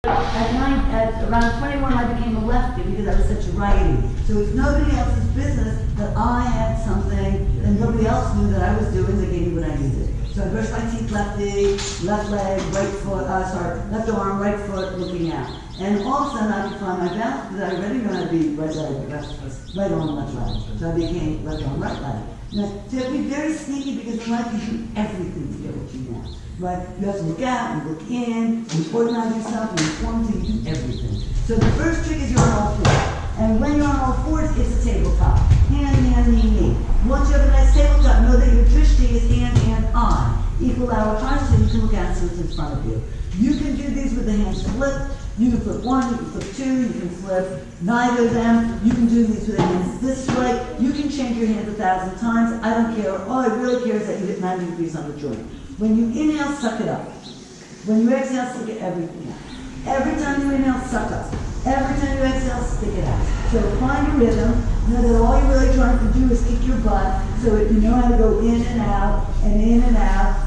At around 21, I became a lefty because I was such a righty. So it's nobody else's business that I had something and nobody else knew that I was doing that gave me what I needed. So I brushed my teeth lefty, left leg, right foot, left arm, right foot, looking out. And all of a sudden I could find my balance because I already knew how to be right leg, right arm, left leg. So I became left arm, right leg. Now, so you have to be very sneaky because in life you do everything to get what you want. Right? You have to look out, you look in, you organize yourself, you inform, you do everything. So the first trick is you're on all fours. And when you're on all fours, it's a tabletop. Hand, knee, knee. Once you have a nice tabletop, know that your drishti is hand, eye. Equal hour times, so you can look out so it's in front of you. You can do these with the hands flipped. You can flip one, you can flip two, you can flip neither of them. You can do these with the hands this way. You can change your hands 1,000 times. I don't care. All I really care is that you hit 90 degrees on the joint. When you inhale, suck it up. When you exhale, stick it everything out. Every time you inhale, suck up. Every time you exhale, stick it out. So find your rhythm. Know that all you're really trying to do is kick your butt so that you know how to go in and out,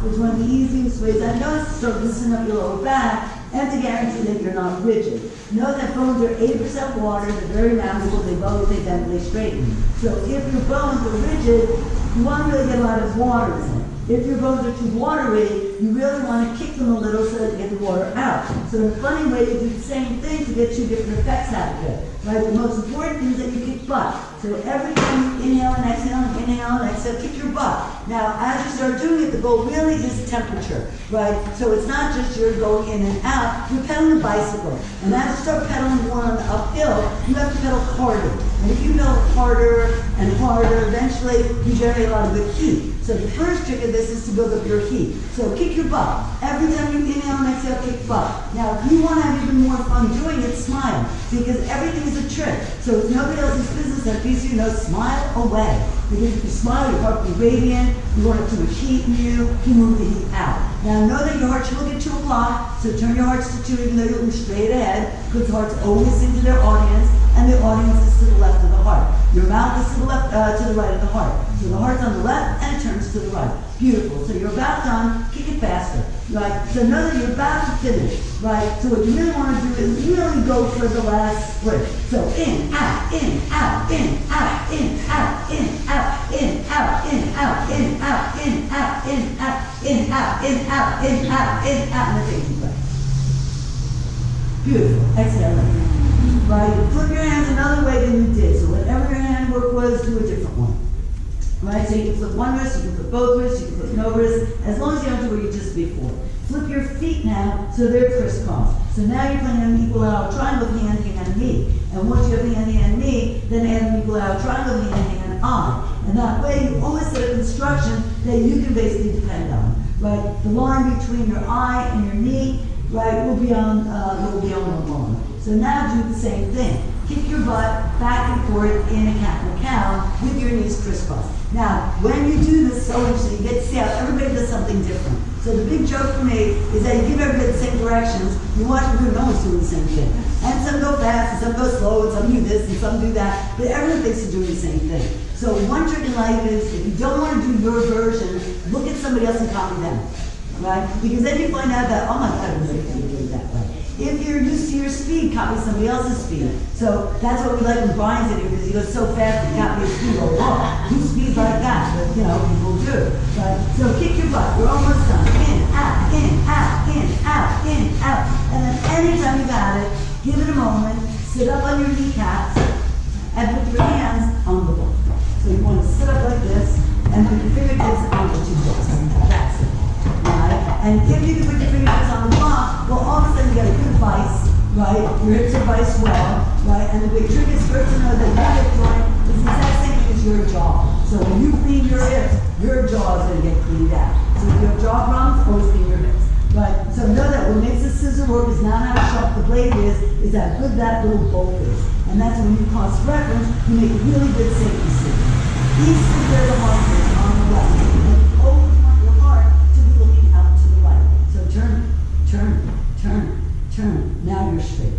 which is one of the easiest ways. I know it's to start loosening up your lower back and to guarantee that you're not rigid. Know that bones are 80% water, they're very malleable, they bend, they bend, they straighten. So if your bones are rigid, you want to really get a lot of water in. If your bones are too watery, you really want to kick them a little so that you get the water out. So in a funny way, you do the same thing to get two different effects out of it. Right? The most important thing is that you kick butt. So every time you inhale and exhale, kick your butt. Now, as you start doing it, the goal really is temperature, right? So it's not just you're going in and out, you're pedaling a bicycle. And as you start pedaling more on the uphill, you have to pedal harder. And if you pedal harder and harder, eventually you generate a lot of good heat. So the first trick of this is to build up your heat. So kick your butt. Every time you inhale and exhale, kick butt. Now, if you want to have even more fun doing it, smile. Because everything is a trick. So it's nobody else's business that piece you know, smile away. Because if you smile, your heart will be radiant, you won't have too much heat in you move the heat out. Now know that your heart should look at 2 o'clock, so turn your hearts to 2 even though you're looking straight ahead, because the heart's always into their audience, and the audience is to the left of the heart. Your mouth is to the left, to the right of the heart. So the heart's on the left and it turns to the right. Beautiful. So you're about done, kick it faster. Right? So know that you're about to finish. Right? So what you really want to do is really go for the last sprint. So in, out, in, out, in, out, in, out, in, out, in, out, in, out, in, out, in, out, in, out, in, out, in, out, in, out, in, out, and then take a breath. Beautiful. Exhale. Right? Flip your hands another way than you did. So whatever your hand work was, do a different one. Right? So you can flip one wrist, you can flip both wrists, you can flip no wrist, as long as you don't do what you just before. Flip your feet now so they're crisscross. So now you're playing an equal out triangle, hand, knee. And once you have hand, knee, then add an equal out triangle, hand, eye. And that way you always set a construction that you can basically depend on. Right? The line between your eye and your knee, right, will be on the line. So now do the same thing. Kick your butt back and forth in a cat and a cow with your knees crisscross. Now, when you do this so interesting, you get to see how everybody does something different. So the big joke for me is that you give everybody the same directions, you watch them do, no one's doing the same thing. And some go fast, and some go slow, and some do this, and some do that, but everyone thinks they're doing the same thing. So one trick in life is, if you don't want to do your version, look at somebody else and copy them. Right? Because then you find out that, oh my God, everybody can do it that way. If you're used to your speed, copy somebody else's speed. So that's what we like when Brian's in here, because he goes so fast and copy his speed. Oh, wow, who speeds like that? But, you know, people do. Right? So kick your butt. We're almost done. In, out, in, out, in, out, in, out. And then anytime you got it, give it a moment, sit up on your kneecaps, and put your hands on the wall. So you want to sit up like this, and put your fingertips on the 2 books. That's it. Right? And if you can put your fingertips on the block, well, all of a sudden you got a good vice, right? Your hips are viced well, right? And the big trick is first to know that your hip joint is the exact same thing as your jaw. So when you clean your hips, your jaw is going to get cleaned out. So if you have jaw problems, always clean your hips. Right? So know that what makes the scissor work is not how sharp the blade is how good that little bolt is. And that's when you cross reference, you make a really good safety stick. Each is where the heart is on the left. And always want your heart to be looking out to the right. So turn, turn, turn, turn. Now you're straight.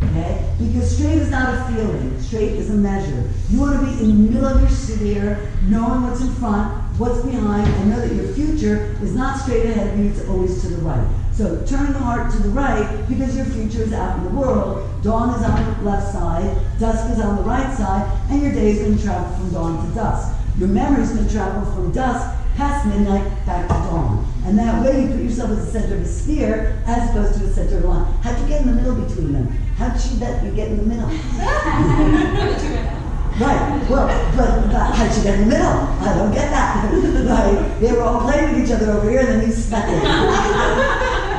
Okay? Because straight is not a feeling. Straight is a measure. You want to be in the middle of your sphere, knowing what's in front, what's behind, and know that your future is not straight ahead of you, it's always to the right. So turn the heart to the right because your future is out in the world. Dawn is on the left side, dusk is on the right side, and your day is going to travel from dawn to dusk. Your memory is going to travel from dusk past midnight back to dawn. And that way you put yourself as the center of a sphere as opposed to the center of a line. How'd you get in the middle between them? How'd she bet you get in the middle? Right, well, but how'd you get in the middle? I don't get that. Right, they were all playing with each other over here and then you stuck it.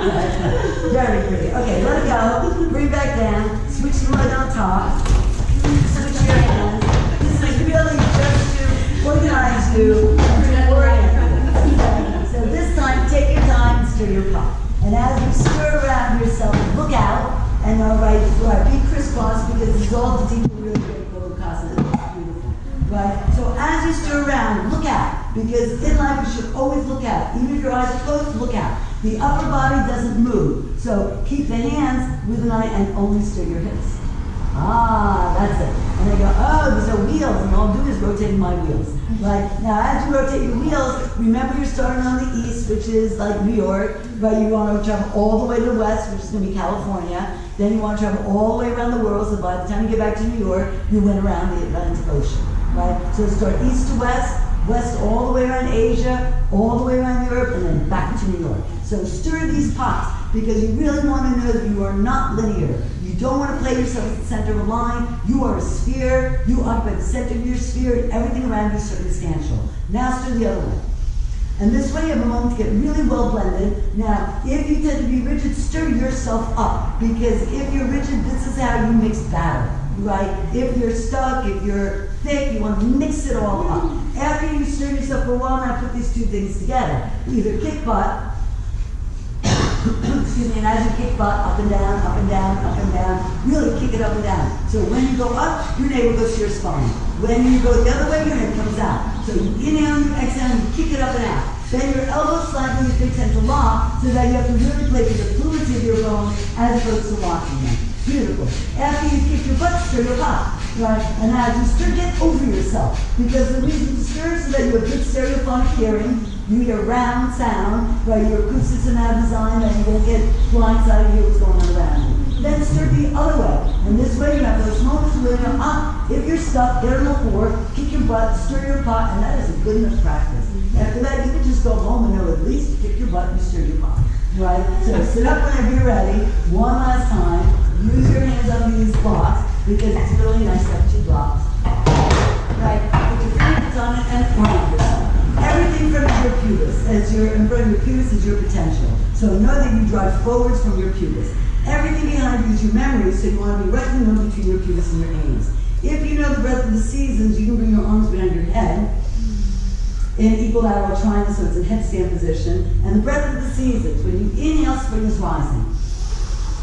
Right. Very pretty. Okay, let it go. Bring back down. Switch the light on top. Switch your hands. This is really just to organize you. So this time, take your time and stir your pot. And as you stir around yourself, look out. And be crisscross because this is all to teach you really great Bodhisattva. It's beautiful. Right? So as you stir around, look out. Because in life you should always look out. Even if your eyes are closed, look out. The upper body doesn't move. So keep the hands with an eye and only stir your hips. Ah, that's it. And they go, oh, these are wheels, and all I'm doing is rotating my wheels. Right? Now, as you rotate your wheels, remember you're starting on the east, which is like New York, right? You want to travel all the way to the west, which is going to be California. Then you want to travel all the way around the world, so by the time you get back to New York, you went around the Atlantic Ocean. Right? So start east to west, west all the way around Asia, all the way around Europe, and then back to New York. So stir these pots, because you really want to know that you are not linear. You don't want to play yourself at the center of a line. You are a sphere. You occupy the center of your sphere, and everything around you is circumstantial. Now stir the other way. And this way you have a moment to get really well blended. Now, if you tend to be rigid, stir yourself up. Because if you're rigid, this is how you mix batter, right? If you're stuck, if you're thick, you want to mix it all up. After you stir yourself for a while, now put these two things together. Either kick butt, excuse me, and as you kick butt, up and down, up and down, up and down, really kick it up and down. So when you go up, your navel goes to your spine. When you go the other way, your head comes out. So you inhale, you exhale, you kick it up and out. Then your elbows slide when your feet tend to lock, so that you have to really play with the fluidity of your bones as opposed to locking them. Beautiful. After you kick your butt, stir your pot. Right? And as you stir, get over yourself. Because the reason to stir is so that you have good stereophonic hearing, you hear round sound, right? Your acoustics are now designed that you won't get blindsided and hear what's going on around you. Then stir the other way. And this way you have those moments where you're up. If you're stuck, get on the floor, kick your butt, stir your pot, and that is a good enough practice. After that, you can just go home and know at least you kick your butt and you stir your pot. Right? So sit up whenever you're ready. One last time. Use your hands on these blocks because it's really nice to have two blocks. Right? Put your fingertips on it and orient yourself. Everything from your pubis, in front of your pubis is your potential. So know that you drive forwards from your pubis. Everything behind you is your memory, so you want to be right in the middle between your pubis and your anus. If you know the breath of the seasons, you can bring your arms behind your head in equal lateral triangle, so it's in headstand position. And the breath of the seasons, when you inhale, spring is rising.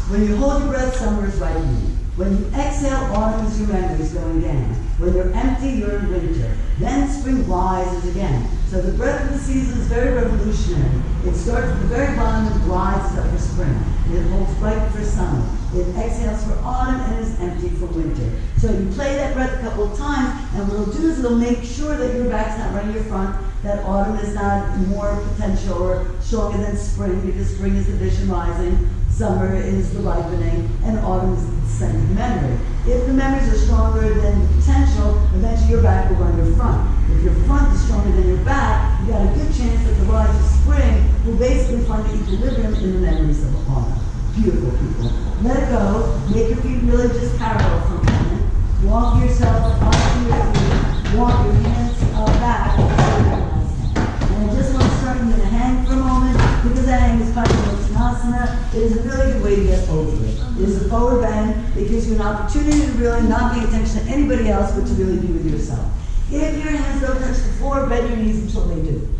When you hold your breath, summer is rising. When you exhale, autumn is your memory is going down. When you're empty, you're in winter. Then spring rises again. So the breath of the season is very revolutionary. It starts at the very bottom and rises up for spring. It holds bright for summer. It exhales for autumn and is empty for winter. So you play that breath a couple of times, and what it'll do is it'll make sure that your back's not running your front, that autumn is not more potential or stronger than spring, because spring is the vision rising, summer is the ripening, and autumn is the descent of memory. If the memories are stronger than the potential, eventually your back will run your front. If your front is stronger than your back, you got a good chance that the rise of spring will basically find the equilibrium in the memories of autumn. Beautiful, people. Let it go. Make your feet really just parallel for a minute. Walk yourself onto your feet. Walk your hands back. And I just want to start you to hang for a moment, because that hang is part of Asana. It is a really good way to get over it. It is a forward bend. It gives you an opportunity to really not pay attention to anybody else, but to really be with yourself. If your hands don't touch the floor, bend your knees until they do.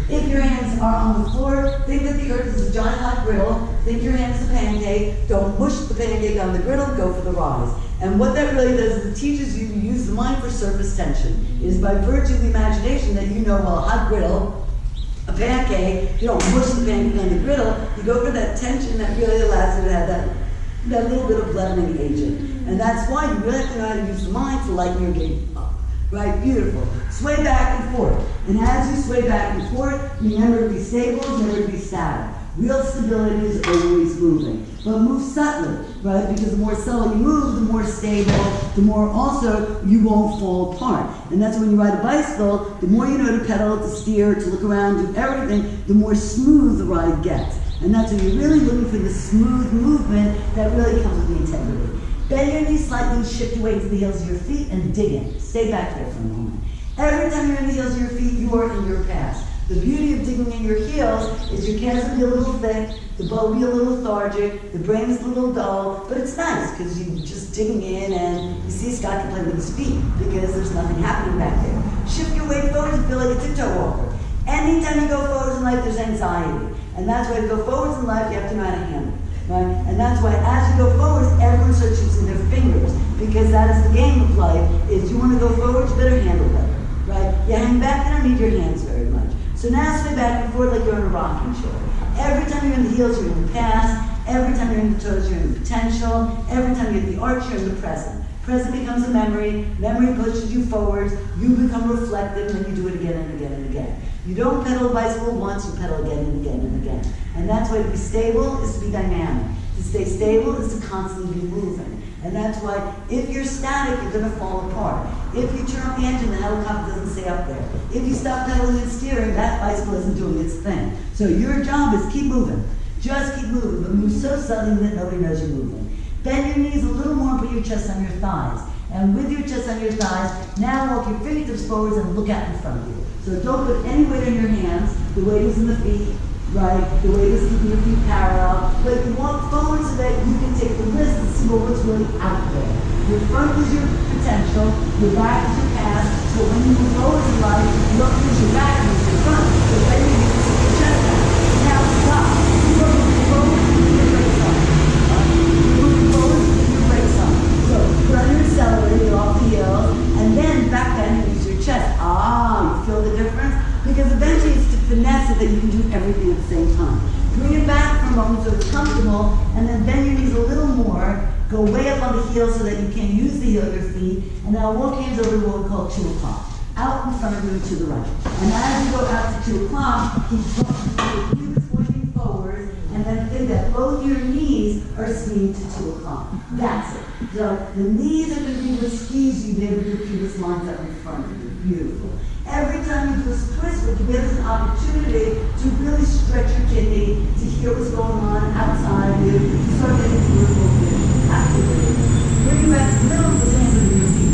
If your hands are on the floor, think that the earth is a giant hot griddle. Think your hand is a pancake. Don't mush the pancake on the griddle. Go for the rise. And what that really does is it teaches you to use the mind for surface tension. It is by virtue of the imagination that you know, well, a hot griddle, a pancake, you don't mush the pancake on the griddle. You go for that tension that really allows you to have that little bit of leavening agent. And that's why you really have to know how to use the mind to lighten your game up. Right? Beautiful. Sway back and forth. And as you sway back and forth, remember to be stable, remember to be static. Real stability is always moving, but move subtly, right? Because the more subtly you move, the more stable, the more also you won't fall apart. And that's when you ride a bicycle, the more you know to pedal, to steer, to look around, do everything, the more smooth the ride gets. And that's when you're really looking for the smooth movement that really comes with the integrity. Bend your knees slightly, shift your weight to the heels of your feet, and dig in. Stay back there for a moment. Every time you're in the heels of your feet, you are in your past. The beauty of digging in your heels is your calves will be a little thick, the butt will be a little lethargic, the brain is a little dull, but it's nice because you're just digging in and you see Scott can play with his feet because there's nothing happening back there. Shift your weight forward and feel like a tiptoe walker. Anytime you go forwards in life, there's anxiety. And that's why to go forwards in life, you have to know how to handle it. Right? And that's why as you go forwards, everyone starts using their fingers because that is the game of life, is you want to go forwards, you better handle better. Right? You hang back, you don't need your hands very much. So now sway back and forth like you're on a rocking chair. Every time you're in the heels, you're in the past. Every time you're in the toes, you're in the potential. Every time you're in the arch, you're in the present. Present becomes a memory. Memory pushes you forwards. You become reflective and you do it again and again and again. You don't pedal a bicycle once, you pedal again and again and again. And that's why to be stable is to be dynamic. To stay stable is to constantly be moving. And that's why if you're static, you're going to fall apart. If you turn on the engine, the helicopter doesn't stay up there. If you stop pedaling and steering, that bicycle isn't doing its thing. So your job is keep moving. Just keep moving, but move so suddenly that nobody knows you're moving. Bend your knees a little more and put your chest on your thighs. And with your chest on your thighs, now walk your fingertips forwards and look out in front of you. So don't put any weight on your hands. The weight is in the feet, right? The weight is keeping your feet parallel. But you walk forward so that you can take the risk and see what's really out there. Your front is your potential, your back is your past. So when you move forward in life, you don't use your back, you use your front. So then you need to take your chest out. Now stop. You are moving forward, you put your brakes on. You're moving forward, you put your brakes on. So put on your accelerator, you're off the heels, and then back down and use your chest. You feel the difference? Because eventually it's to finesse it that you can do everything at the same time. Bring it back for a moment so it's comfortable, and then bend your knees a little more. Go way up on the heels so that you can use the heel of your feet. And now walk hands over to what we call 2 o'clock. Out in front of you and to the right. And as you go out to 2 o'clock, keep walking with your heels pointing forward, and then think that both your knees are skiing to 2 o'clock. That's it. So the knees are going to be what skis you there with your pelvis lines up in front of you. Beautiful. Every time you do a twist, it gives us an opportunity to really stretch your kidney, to hear what's going on outside of you, to start getting peripheral vision. Absolutely. Bring you back to the middle of the hands under your feet.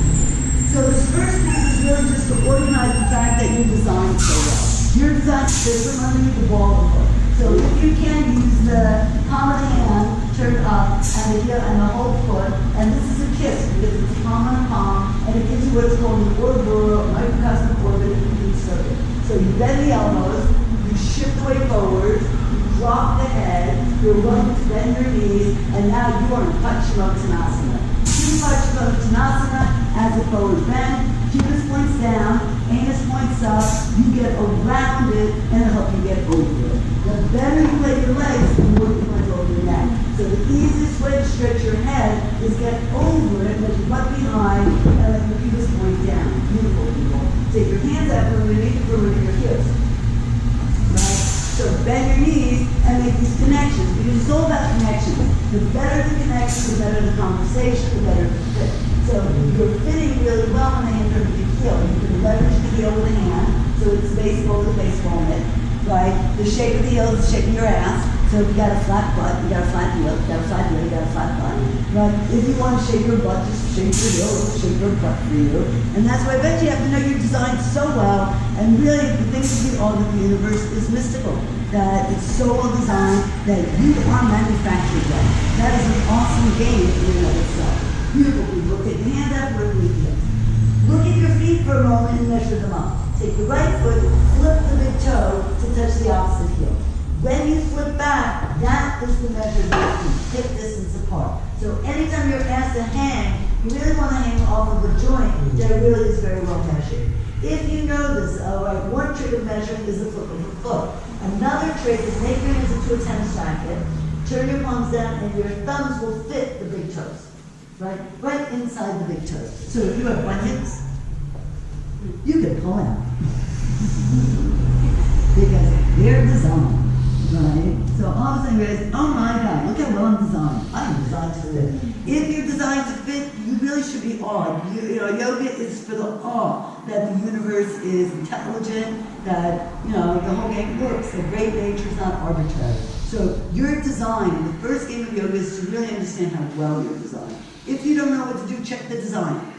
So this first piece is really just to organize the fact that you're designed so well. You're designed to fit from underneath the ball of the foot. So if you can use the palm of the hand turned up and the heel and the whole foot, and this is a kiss because it's a palm on a palm, and it gives you what's called an orbital microcosmic orbit in the complete circuit. So you bend the elbows, you shift the weight forward, you drop the head, you're willing to bend your knees, and now you are in Paschimottanasana. Paschimottanasana as a forward bend, pubis points down, anus points up, you get around it, and it'll help you get over it. The better you lay your legs, the more you want to over your neck. So the easiest way to stretch your head is get over it, let your butt behind, and let your pubis point down. Beautiful, people. Take your hands out from underneath the perimeter of your hips. Right? So bend your knees and make these connections, because it's all about connections. The better the connection, the better the conversation, the better the fit. So you're fitting really well when the hands are under the heel. You can leverage the heel with a hand, so it's baseball with a baseball mitt. Right? The shape of the heel is the shape of your ass. So if you got a flat butt, you got a flat heel. If you got a flat heel, you got a flat butt. Right? If you want to shape your butt, just shape your heel, it'll shape your butt for you. And that's why I bet you have to know you're designed so well. And really, the thing with the art of the universe is mystical. That it's so well designed that you are manufactured well. That is an awesome game in and of itself. Beautiful people. Take the hands out, work with your heels. Look at your feet for a moment and measure them up. Take the right foot, flip the big toe to touch the opposite heel. When you flip back, that is the measure of your feet, hip distance apart. So anytime you're asked to hang, you really want to hang off of a joint that really is very well measured. If you know this, one trick of measuring is the flip of the foot. Another trick is make your hands into a tennis racket, turn your palms down, and your thumbs will fit the big toes. Right inside the big toes. So if you have bunions, you can pull out. Because they're designed, right? So all of a sudden you realize, oh my God, look how well I'm designed. I'm designed to fit. If you're designed to fit, you really should be awed. You know, yoga is for the awe that the universe is intelligent, that, you know, the whole game works, that great nature is not arbitrary. So your design, the first game of yoga is to really understand how well you're designed. If you don't know what to do, check the design.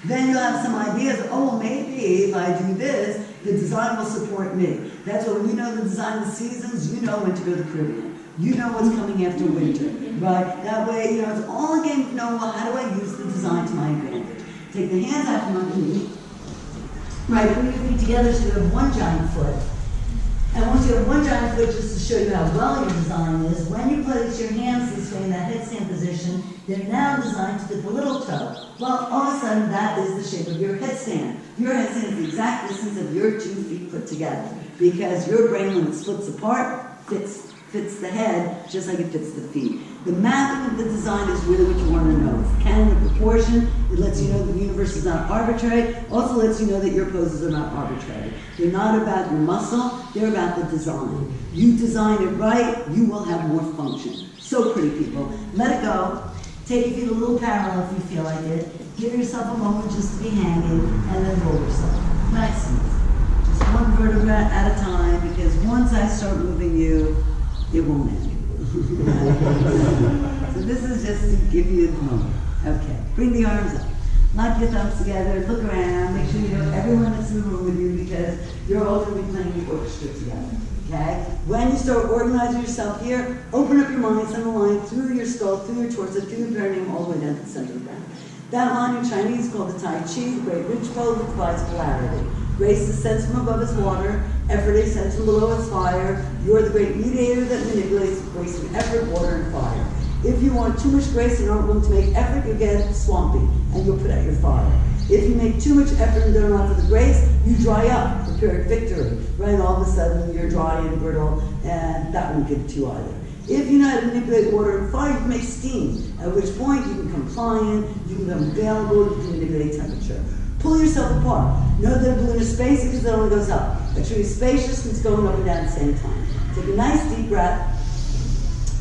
Then you'll have some ideas, oh, well, maybe if I do this, the design will support me. That's why when you know the design of the seasons, you know when to go to the Caribbean. You know what's coming after winter, right? That way, you know, it's all a game of knowing, well, how do I use the design to my advantage? Take the hands out from underneath. Right, put your feet together so you have one giant foot. And once you have one giant foot, just to show you how well your design is, when you place your hands this way in that headstand position, they're now designed to fit the little toe. Well, all of a sudden, that is the shape of your headstand. Your headstand is the exact distance of your 2 feet put together. Because your brain, when it splits apart, fits the head just like it fits the feet. The mapping of the design is really what you want to know. It's canon of proportion. It lets you know the universe is not arbitrary. Also lets you know that your poses are not arbitrary. They're not about your muscle. They're about the design. You design it right, you will have more function. So pretty, people. Let it go. Take your feet a little parallel if you feel like it. Give yourself a moment just to be hanging, and then roll yourself. Nice and easy. Just one vertebra at a time, because once I start moving you, it won't end. So this is just to give you the moment. Okay, bring the arms up. Lock your thumbs together, look around, make sure you know everyone that's in the room with you, because you're all going to be playing the orchestra together. Okay? When you start organizing yourself here, open up your mind, send a line through your skull, through your torso, through your perineum, all the way down to the center of the ground. That line in Chinese is called the Tai Chi, the great ridge pose, which provides polarity. Grace descends from above as water, effort descends from below as fire. You are the great mediator that manipulates grace through effort, water, and fire. If you want too much grace and aren't willing to make effort, you'll get swampy, and you'll put out your fire. If you make too much effort and don't offer the grace, you dry up, the Pyrrhic victory. Right, all of a sudden you're dry and brittle, and that won't give it to you either. If you know how to manipulate water and fire, you can make steam, at which point you can become pliant, you can become available, you can manipulate temperature. Pull yourself apart. Know that a balloon is space because it only goes up. A tree is spacious and it's going up and down at the same time. Take a nice deep breath.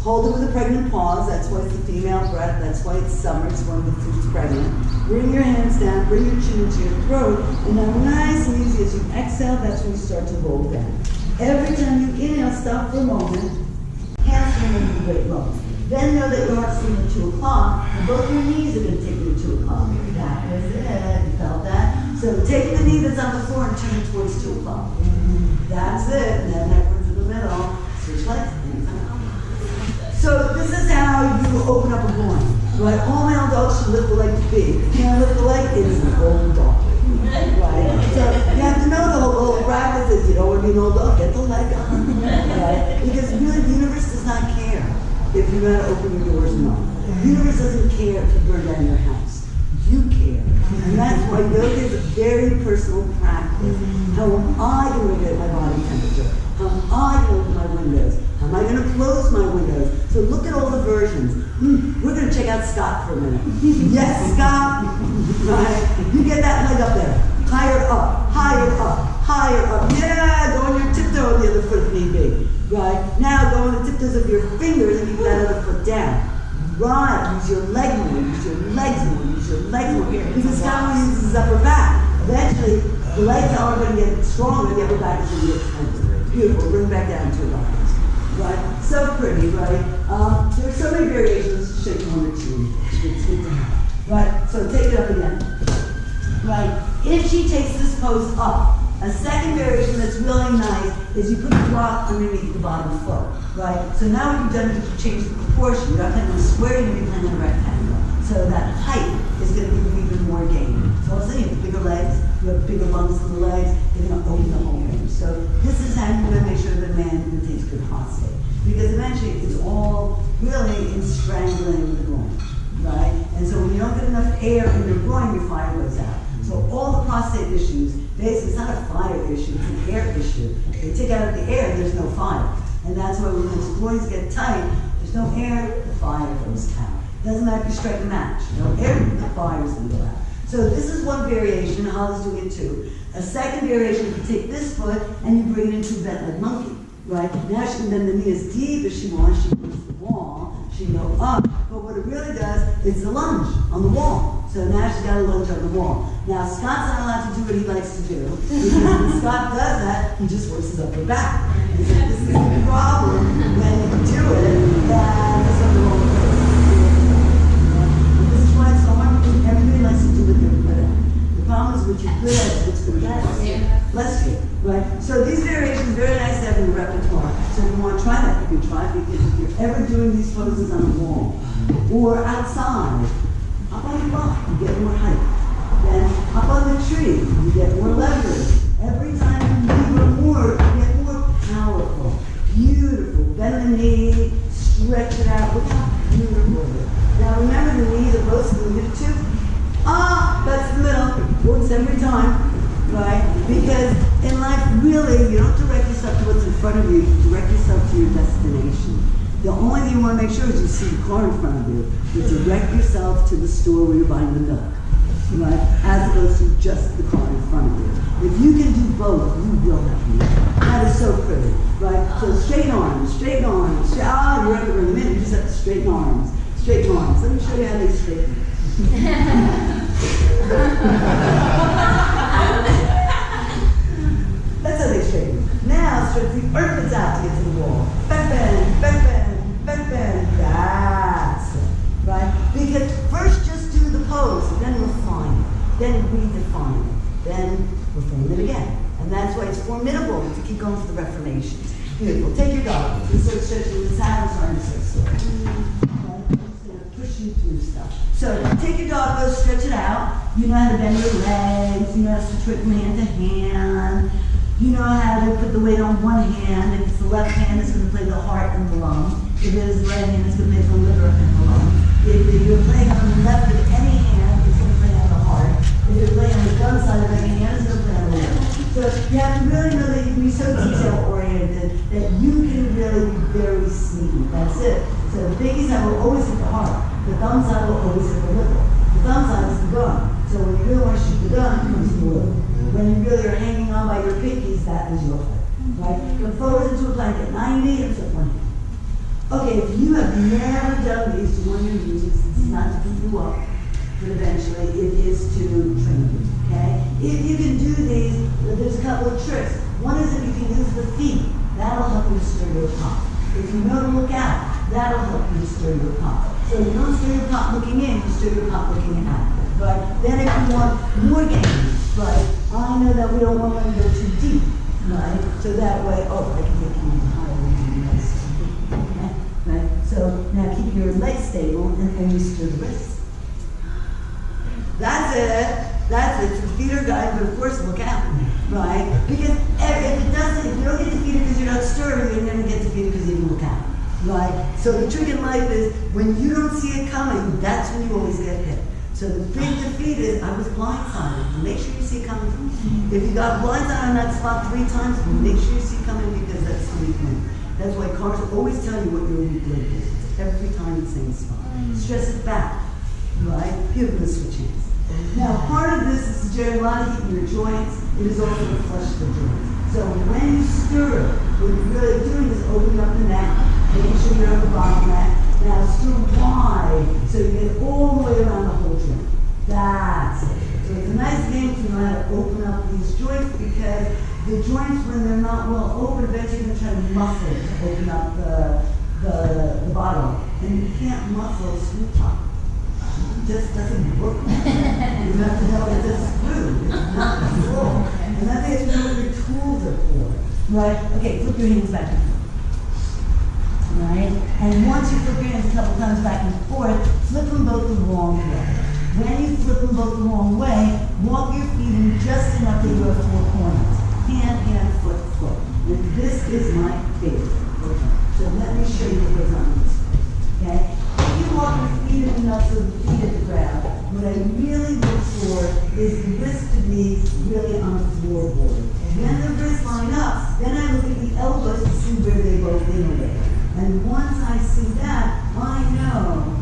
Hold it with a pregnant pause. That's why it's the female breath. That's why it's summer. It's when the fruit's pregnant. Bring your hands down. Bring your chin into your throat. And now nice and easy as you exhale, that's when you start to roll down. Every time you inhale, stop for a moment. Hands come into the great moment. Then know that your heart's at 2 o'clock, and both your knees are going to take you to 2 o'clock. That was it. You felt that? So take the knee that's on the floor and turn it towards 2 o'clock. That's it. And then that one's in the middle. Switch legs. So this is how you open up a groin. Right? All male dogs should lift the leg big. If you can't lift the leg, it is an old dog. Right? So you have to know the whole practice is, you don't want to be an old dog, get the leg on. Right? Because really the universe does not care if you know how to open your doors or not. The universe doesn't care if you burn down your house. You care. And that's why yoga is a very personal practice. How am I going to regulate my body temperature? How am I going to open my windows? How am I going to close my windows? So look at all the versions. We're going to check out Scott for a minute. Yes, Scott. Right? You get that leg up there. Higher up, higher up, higher up. Yeah, go on your tiptoe on the other foot if need be. Right? Now go on the tiptoes of your fingers and keep that other foot down. Right, use your leg more, use your legs more, use your legs more. Because Scott uses his upper back. Eventually, the legs are going to get stronger, the upper back is going to get extended. Beautiful, bring back down to your bodies. Right, so pretty, right? There are so many variations, shake one or two. It's good to have. Right, so take it up again. Right, if she takes this pose up, a second variation that's really nice is you put the block underneath the bottom foot, right? So now what you've done is you change the proportion. You're not playing on a square, you're going to be playing on a rectangle. So that height is going to give you even more gain. So also you have bigger legs, you have bigger lungs in the legs, you're going to open the whole range. So this is how you're going to make sure the man maintains good prostate. Because eventually it's all really in strangling the groin, right? And so when you don't get enough air in your groin, your fire goes out. So all the prostate issues, basically it's not a fire issue, it's an air issue. If you take out the air, there's no fire. And that's why when those groins get tight, there's no air, the fire goes out. Doesn't matter if you strike a match. No air, the fire's going to go out. So this is one variation, Holly's doing it too. A second variation, you take this foot and you bring it into a bent like monkey. right? Now she can bend the knee as deep as she wants. She goes to the wall. She can go up. But what it really does is the lunge on the wall. So now she's got a lunge on the wall. Now Scott's not allowed to do what he likes to do. Because when Scott does that, he just works his upper back. He said, this is the problem when you do it, that there's something wrong with it. And this is why it's so hard, because everybody likes to do what they're good at. The problem is what you're good at is what's the best. Bless you, right? So these variations, very nice to have in the repertoire. So if you want to try that, you can try it, because if you're ever doing these poses on the wall or outside, up on the block, you get more height. Then up on the tree, you get more leverage. Every time you lever more, you get more powerful. Beautiful. Bend the knee, stretch it out. Look how beautiful it is. Now remember the knee, the both in the middle too. That's the middle. Works every time, right? Because in life, really, you don't direct yourself to what's in front of you. You direct yourself to your destination. The only thing you want to make sure is you see the car in front of you. You direct yourself to the store where you're buying the milk, right? As opposed to just the car in front of you. If you can do both, you will have milk. That is so pretty, right? So straight arms, straight arms. You're right over in a minute. You just have to straighten arms. Straighten arms. Let me show you how they straighten. That's how they straighten. Now stretch the armpits out to get to the wall. Back bend, back bend, back bend. That's it, right? Because first just do the pose, then refine it, then redefine it, then refine it again. And that's why it's formidable to keep going to the reformations. Beautiful. Take your dog. This is stretching the side, I'm sorry, so sore. Okay? It's going to push you through stuff. So take your dog, go stretch it out. You know how to bend your legs. You know how to switch from hand to hand. You know how to put the weight on one hand. If it's the left hand, it's going to play the heart and the lung. If it is the right hand, it's going to play the liver and the lung. If you're playing on the left of any hand, it's going to play on the heart. If you're playing on the gun side of any hand, it's going to play on the liver. So you have to really know that you can be so detail-oriented that you can really be very sneaky. That's it. So the biggie side will always hit the heart. The thumb side will always hit the liver. The thumb side is the gun. So when you really want to shoot the gun, it comes to the liver. When you really are hanging on by your pinkies, that is your fight. Right? Come forward into a plank at 90 and sit one. Okay, if you have never done these to one of your music, this is not to keep you up, but eventually it is to train you. Okay? If you can do these, there's a couple of tricks. One is if you can use the feet, that'll help you to stir your pop. If you know to look out, that'll help you to stir your pop. So you don't stir your pop looking in, you stir your pop looking out. Right? Then if you want more games, right? I know that we don't want them to go too deep, right? So that way, I can get you higher than you guys. Okay? Right? So now keep your legs stable and only stir the wrists. That's it. That's it. So the feet are guided, but of course look out, right? Because if you don't get defeated because you're not stirring, you're never get defeated because you didn't look out, right? So the trick in life is when you don't see it coming, that's when you always get hit. So the big defeat is I was blindsided. Make sure you see it coming. If you got blindsided on that spot 3 times, make sure you see it coming because that's the weak link. That's why cars always tell you what your weak link is. It's every time it's in the spot. Stress it back, right? Beautiful switch hands. Now, part of this is to generate a lot of heat in your joints. It is also to flush the joints. So when you stir, what you're really doing is opening up the neck, making sure you're on the bottom neck. Now stir wide, so you get all the way around the whole joint. That's it. So it's a nice game to know how to open up these joints because the joints, when they're not well open, eventually you're going to try to muscle to open up the bottom. And you can't muscle a screw top. It just doesn't work. You have to know it's a screw. It's not a floor. And that's why you know what your tools are for. Right? Okay, flip your hands back and forth. Right? And once you flip your hands a couple times back and forth, flip them both the wrong way. When you flip them both the wrong way, walk your feet in just enough that you have 4 corners. Hand, hand, foot, foot. And this is my favorite. Okay. So let me show you what goes on this. Okay? If you walk your feet in enough so the feet hit the ground, what I really look for is the wrist to be really on the floorboard. When the wrists line up, then I look at the elbows to see where they both innovate. And once I see that, I know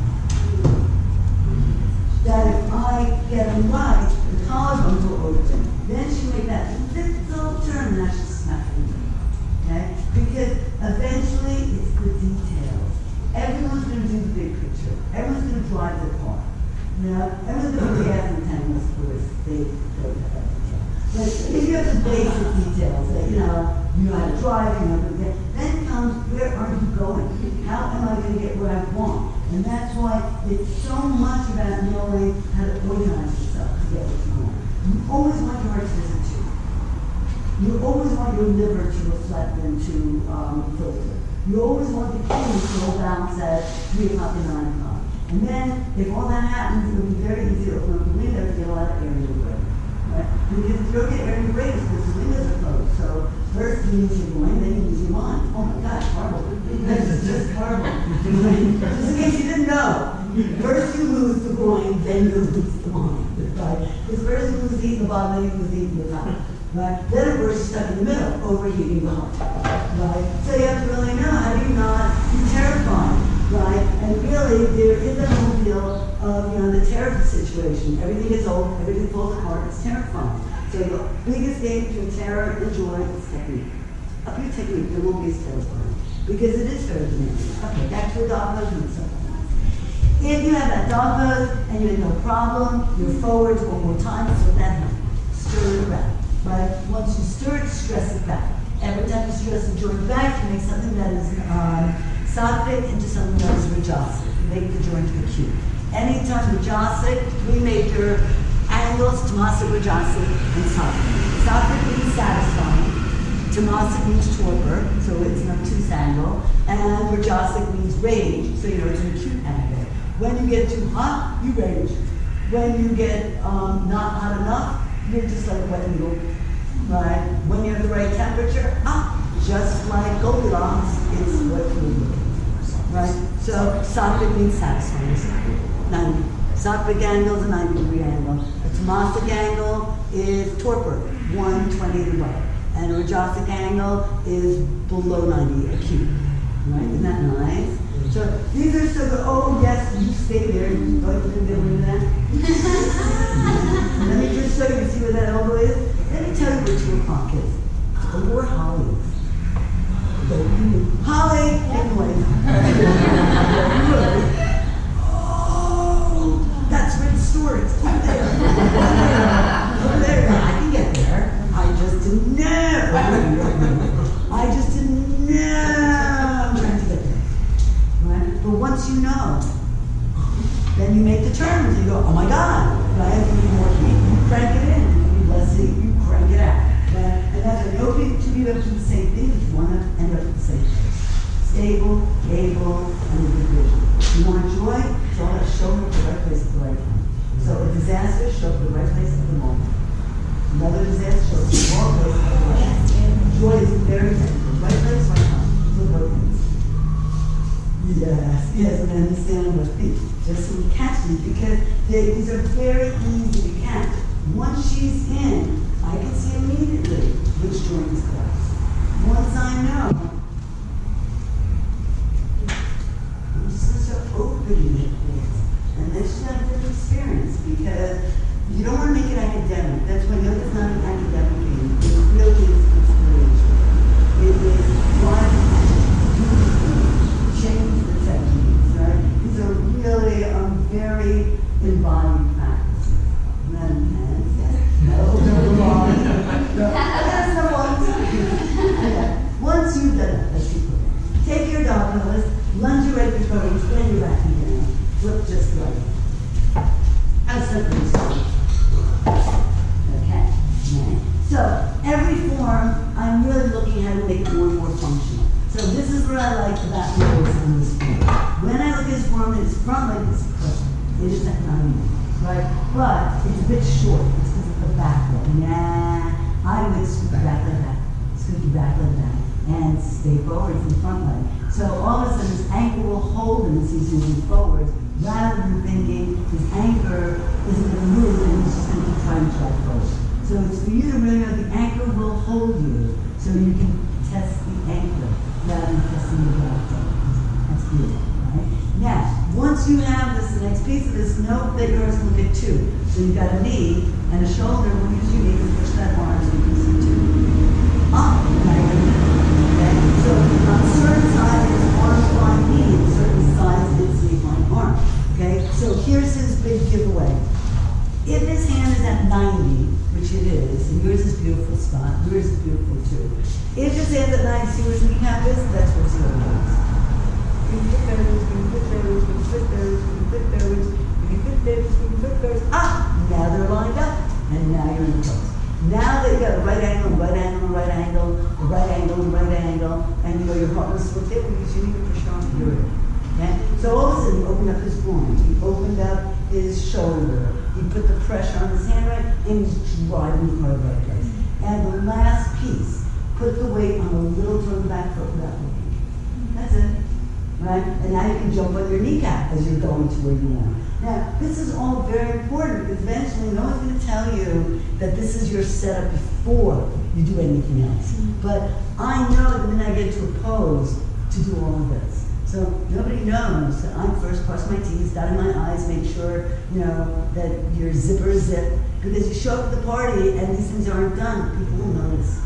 that if I get them right, the collarbones will open. Then she make that little turn and I should snap them. Okay? Because drive their car. Now, everything gas and tangless, of course, they don't have that detail. But if you have the basic details, that you know how to drive, you know how to get, then comes, where are you going? How am I going to get where I want? And that's why it's so much about knowing how to organize yourself to get what you want. You always want your heart to listen to. You always want your liver to reflect and to filter. You always want the kidneys to hold balance at 3 o'clock and 9 o'clock. And then, if all that happens, it'll be very easy to open up the window to get a lot of air in your brain. Right? Because if you don't get air in your brain, it's because the windows are closed. So, first you use your brain, then you use your mind. Oh my gosh, horrible. That's just horrible. Just in case you didn't know. First you lose the groin, then you lose the mind. Right? Because first you lose eating the bottom, then you lose eating the top. Right? Then of course you're stuck in the middle, overheating the heart. Right? So you have to really know how do you not be terrified. Right? And really, there is a whole deal of, the terror situation. Everything is old, everything falls apart, it's terrifying. So the biggest game between terror and joy is technique. Up your technique, there won't be as terrifying. Because it is very demanding. Okay, back to the dog pose and so on. If you have that dog pose and you have no problem, you're forwards one more time, that's what that means. Stir it around. Right? Once you stir it, stress it back. Every time you stress the joint back, you make something that is sattvic into something that is rajasic. Make the joint acute. Anytime rajasic, 3 major angles, tamasic, rajasic, and sattvic. Sattvic means satisfying. Tamasic means torpor, so it's an obtuse angle. And rajasic means rage, so it's an acute angle. When you get too hot, you rage. When you get not hot enough, you're just like a wet noodle. Right? When you have the right temperature, just like Goldilocks, it's what you're looking for. Right? So sattvic means satisfying. Sattvic angle is a 90-degree angle. A tamasic angle is torpor, 120 and above. And a rajasic angle is below 90, acute. Right? Isn't that nice? So these are so good. Oh yes, you stay there. You go to the middle of that. Let me just show you, see where that elbow is? Let me tell you where 2 o'clock is. Or Holly. Holly, take noise. Oh, that's where the store is. Over there. Over there. I can get there. I just didn't know. I just didn't know. I'm trying to get there. Right? But once you know, then you make the turns. You go, oh my God. Right? If you need more heat, you crank it in. If you need less heat, you crank it out. Right? And that's what nobody to be able to do the same thing if you want to end up at the same place. Stable, able, and a good vision. You want joy? It's all about showing up at the right place at the right time. So a disaster, show up at the right place at the moment. Another disaster, show up at the wrong place at the right time. Joy is very technical. Right place, right time. Look both things. Yes, and understand what feet. Just so we catch these, because these are very easy to catch. Once she's in, I can see immediately which joint is closed. Once I know, I'm just going to start opening it, please. And then she's got a different experience, because you don't want to make it academic. That's why yoga's not an academic game. It really is inspiration. It is driving change the techniques, right? These are really very embodied practices. Once you've done it, let's keep moving. Take your dog pose, lunge your repertoire, extend your back knee down, flip just the right way. As simply so. Okay. So every form, I'm really looking at how to make it more and more functional. So this is what I like about yoga in this form. When I look at this form, it's front leg is present. It is economic. Right? But it's a bit short. It's because of the back leg. I would scoot the back leg back, scoot the back leg back, and stay forward from the front leg. So all of a sudden, this anchor will hold him as he's moving forward, rather than thinking his anchor isn't going to move and he's just going to keep trying to drive forward. So it's for you to really know the anchor will hold you, so you can test the anchor rather than testing the back leg. That's beautiful. Now, once you have this, the next piece of this, note that yours look at 2. So you've got a knee and a shoulder. We'll use your knee to push that arm so you can see 2. Up, right? Okay? So on certain sides, it's arm flying knee. On certain sides, it's knee flying arm. Okay? So If his hand is at 90, which it is, and yours is beautiful, Scott, yours is beautiful too. If his hand's at 90, see where his kneecap is? That's where his heel is. Now they're lined up, and now you're in the pose. Now that you got a right angle, right angle, right angle, a right angle, right angle, and you know your heart was split there, because you need to push on to do it. Okay? So all of a sudden, he opened up his groin, he opened up his shoulder, he put the pressure on his hand right, and he's driving the car to the right place. And the last piece, put the weight on a little toward the back foot without looking. That's it. Right? And now you can jump on your kneecap as you're going to where you want. Now, this is all very important because eventually no one's going to tell you that this is your setup before you do anything else. But I know the minute I get into a pose to do all of this. So nobody knows that I'm first cross my T's, dotting my I's, make sure, that your zipper is zipped. Because you show up at the party and these things aren't done, people will notice.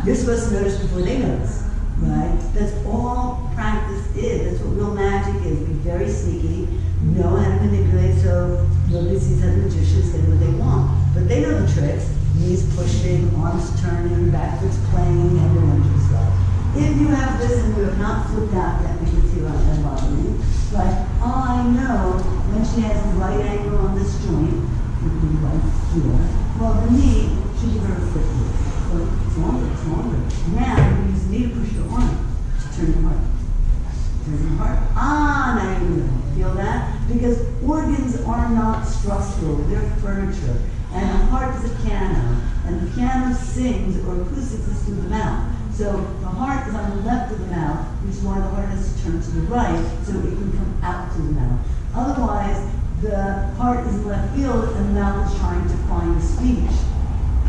You're supposed to notice before they notice. Right? That's all practice is. That's what real magic is. Be very sneaky, know how to manipulate so nobody sees how the magicians get what they want. But they know the tricks. Knees pushing, arms turning, backwards playing, and your lunges right. If you have this and you have not flipped out yet, you can see right there bothering me. Like, I know when she has the right angle on this joint, right here, well, the knee should give her a flip here. So it's longer, it's longer. Now, you use the knee to push your arm to turn your heart. Turn your heart. Now you're moving. Feel that? Because organs are not structural, they're furniture. And the heart is a piano. And the piano sings, or acoustics is through the mouth. So the heart is on the left of the mouth, which is why the heart has to turn to the right, so it can come out to the mouth. Otherwise, the heart is in left field, and the mouth is trying to find the speech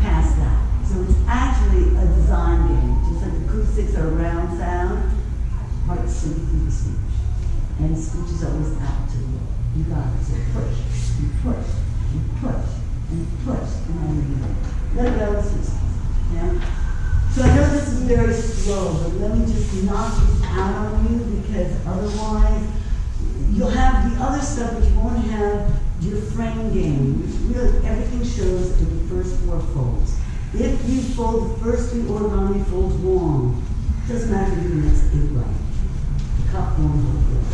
past that. So it's actually a design game. Just like acoustics are a round sound, heart sings through the speech. And speech is always out to the left. You got it. So push, and push, and push, and push, and then you let it go, it's just, So I know this is very slow, but let me just knock this out on you because otherwise you'll have the other stuff, but you won't have your frame game, which really everything shows in the first 4 folds. If you fold the first 3 origami folds wrong, it doesn't matter if you do the next 8 right. The cup won't hold good.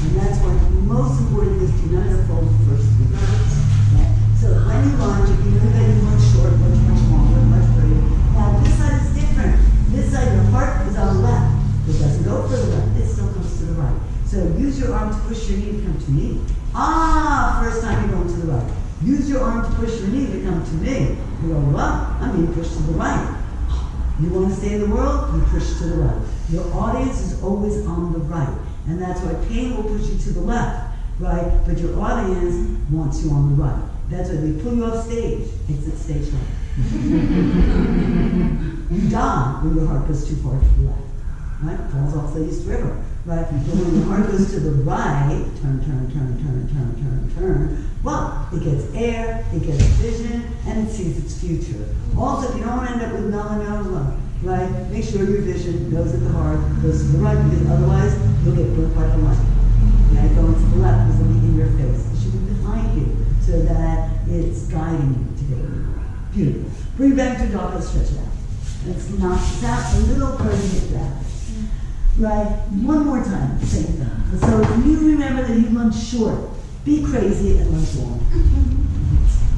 And that's why the most important is to know how to fold the first 3 folds. Okay? So when you lunge, if you know that you lunge short, much longer, much further. Now this side is different. This side, your heart is on the left. It doesn't go for the left, it still comes to the right. So use your arm to push your knee to come to me. First time you're going to the right. Use your arm to push your knee to come to me. You go, well, I'm being pushed to the right. You want to stay in the world? You push to the right. Your audience is always on the right. And that's why pain will push you to the left, right? But your audience wants you on the right. That's why they pull you off stage. Exit stage left. You die when your heart goes too far to the left. Right? Falls off the East River. Right? But when your heart goes to the right, turn, turn, turn, turn, turn, turn, turn. Well, it gets air, it gets vision, and it sees its future. Also, if you don't want to end up with melanoma, right? Make sure your vision goes at the heart, goes to the right, because otherwise you'll get burnt by the light. Okay? Going to the left is looking in your face. It should be behind you, so that it's guiding you to get where you are. Beautiful. Bring back to dog, let's stretch it out. Let's knock this out, a little curvy hip down. Right? One more time, same thing. So if you remember that you lunge short, be crazy and lunge long.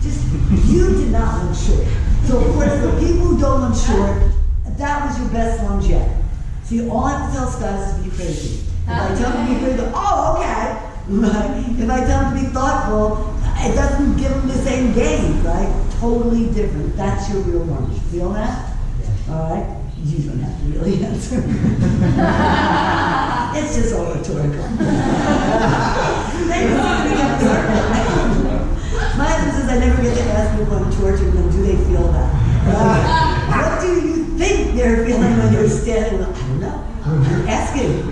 Just, you did not lunge short. So of course, the people who don't lunge short, that was your best lunge yet. See, all I have to tell Scott is to be crazy. If I tell him to be crazy, okay. Right? If I tell him to be thoughtful, it doesn't give him the same gain, right? Totally different. That's your real lunge. Feel that? All right? You don't have to really answer. It's just all rhetorical. My husband says I never get to ask people on torture them, do they feel that? What do you think they're feeling when you're standing? I don't know. I'm asking.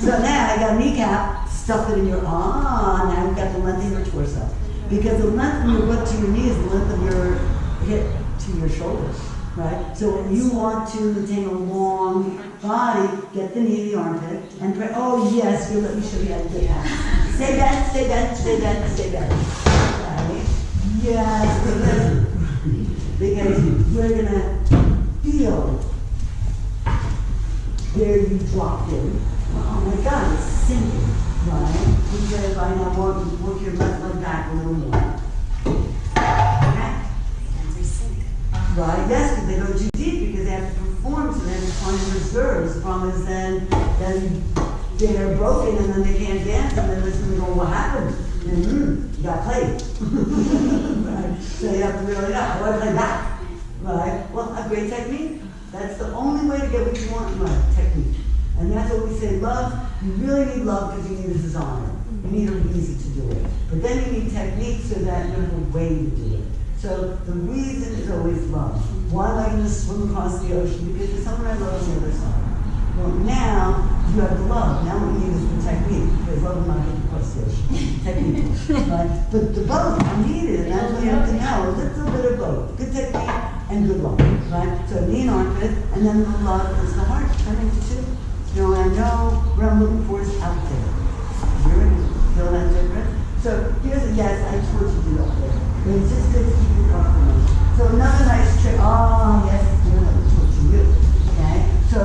So now I got a kneecap, stuff it in your arm. Now you've got the length of your torso. Because the length of your butt to your knee is the length of your hip to your shoulders. Right? So when you want to maintain a long body, get the knee to the armpit and pray, oh yes, you let me show you how to get that. Stay bent, stay bent, stay bent, stay bent. Right? Yes, because we're gonna feel where you dropped in. Oh my God, it's sinking, right? Because I now want to work your left leg back a little more. Okay? Right? Yes, because they go too deep because they have to perform, so they're finding reserves. The problem is then they're broken and then they can't dance and then they're going, what happened? You got played. Right? So you have to really know, I want to play that. Right? Well, a great technique. That's the only way to get what you want in life, technique. And that's what we say, love. You really need love because you need a desire. You need a reason to do it. But then you need technique so that you have a way to do it. So the reason is always love. Why am I going to swim across the ocean? Because there's someone I love on the other side. Well, now you have the love. Now what you need is the technique. Because love will not get you across the ocean. Technique. Right? But the both are needed, and that's what you have to know. A little bit of both. Good technique and good love. Right? So knee and armpit, and then the love is the heart. Turning to two. You know, I know what I'm looking for is out there. You're in it. Feel that difference? So here's a yes, I just want you to do that there. But it's just good to keep your confidence. So another nice trick. Oh, yes, that's what you do. Okay? So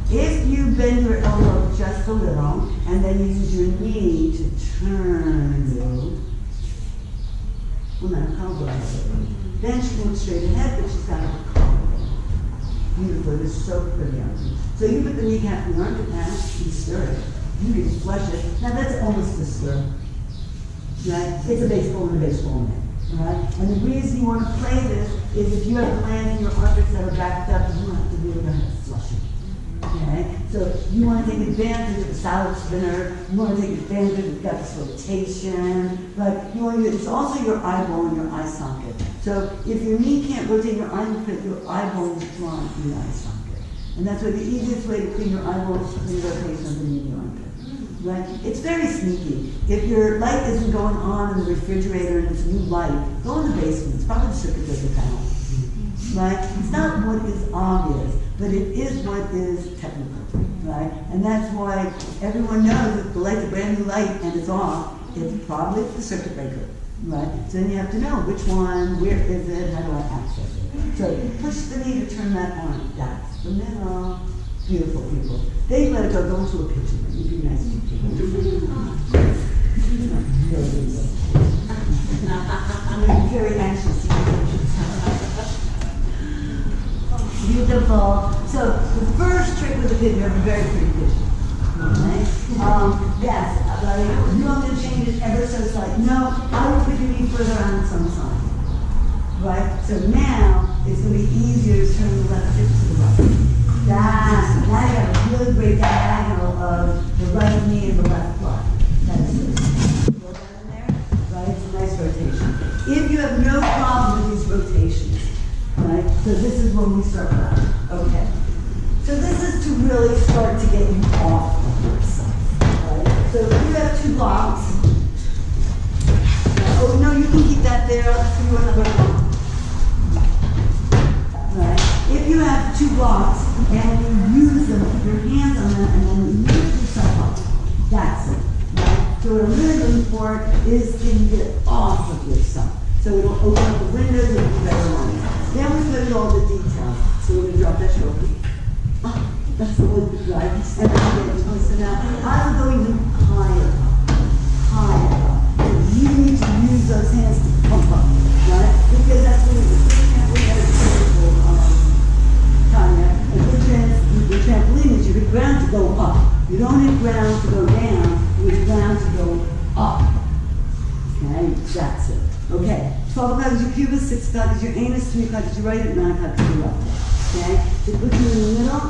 if you bend your elbow just a little, and then you use your knee to turn you, well, now, collarbone. Then she looks straight ahead, but she's got her collarbone. Beautiful. It is so pretty on you. So you put the kneecap in the armpit now, you stir it. You can flush it. Now that's almost a stir. Right? It's a baseball and a baseball net. Right? And the reason you want to play this is if you have glands in your armpits that are backed up, you don't have to be able to flush it. Okay? So you want to take advantage of the salad spinner. You want to take advantage of you've got this rotation. But you want to, it's also your eyeball and your eye socket. So if your knee can't rotate your armpit, your eyeball is drawn to your eye socket. And that's why the easiest way to clean your eyeballs is the rotation of the knee and your armpit. Right? It's very sneaky. If your light isn't going on in the refrigerator and it's a new light, go in the basement. It's probably the circuit breaker panel. Right? It's not what is obvious, but it is what is technical. Right? And that's why everyone knows if the light's a brand new light and it's off, it's probably the circuit breaker. Right? So then you have to know which one, where is it, how do I access it? So push the knee to turn that on. That's the middle. Beautiful people. They let it go into a picture. You'd be nice to people. I'm very anxious to see pictures. Beautiful. So the first trick with the picture, you have a very pretty picture. Okay? Yes, but you want to change it ever so slightly. No, I will put your knee further on some side. Right? So now it's going to be easier to turn the left hip to the right. Now you have a really great diagonal of the right knee and the left foot. That is good. Feel that in there? Right? It's a nice rotation. If you have no problem with these rotations, right? So this is when we start with. Okay. So this is to really start to get you off of yourself. Right? So if you have two blocks, oh no, you can keep that there. I'll just give you another one. Right? If you have two blocks and you use them, put your hands on them and then lift yourself up. That's it. Right? So what I'm really looking for is to get off of yourself. So it'll open up the windows and it'll be better lines. Then we put in all the details. So we're going to drop that shoulder. Oh, that's the one, right? And then we're going to twist it out. I'm going even higher up. Higher up. You need to use those hands to pump up. Right? Because that's when we had a Tanya, and the trampoline is you hit ground to go up. You don't hit ground to go down, you hit ground to go up. Okay, that's it. Okay, 12 o'clock is your pubis, 6 o'clock is your anus, 3 o'clock is your right, and 9 o'clock is your left. Okay, so put you in the middle.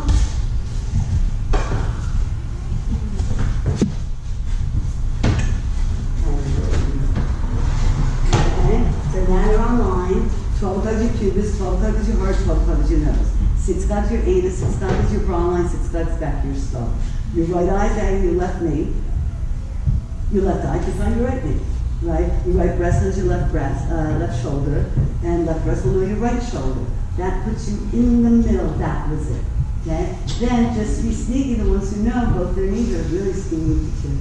Okay, so now you're on line. 12 o'clock is your pubis, 12 o'clock is your heart, 12 o'clock is your nose. 6 o'clock is your anus, 6 o'clock is your bra line, 6 o'clock is back to your skull. Your right eye is out of your left knee. Your left eye can find your right knee. Right? Your right breast knows your left breast, left shoulder, and left breast will know your right shoulder. That puts you in the middle. That was it. Okay? Then just be sneaky. The ones who know both their knees are really skinny too.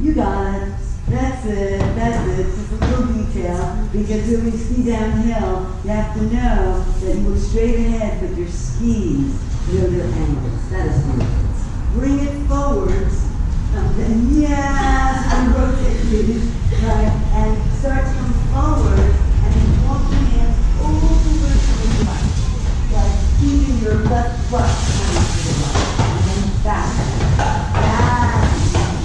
You got it. That's it, just a little detail, because when we ski downhill, you have to know that you look straight ahead, but your skis know their angles. That is wonderful. Bring it forwards, and then yes, and rotate it, right, and start to come forward, and then walk your hands over to the right, like keeping your left butt coming to the right, and then back.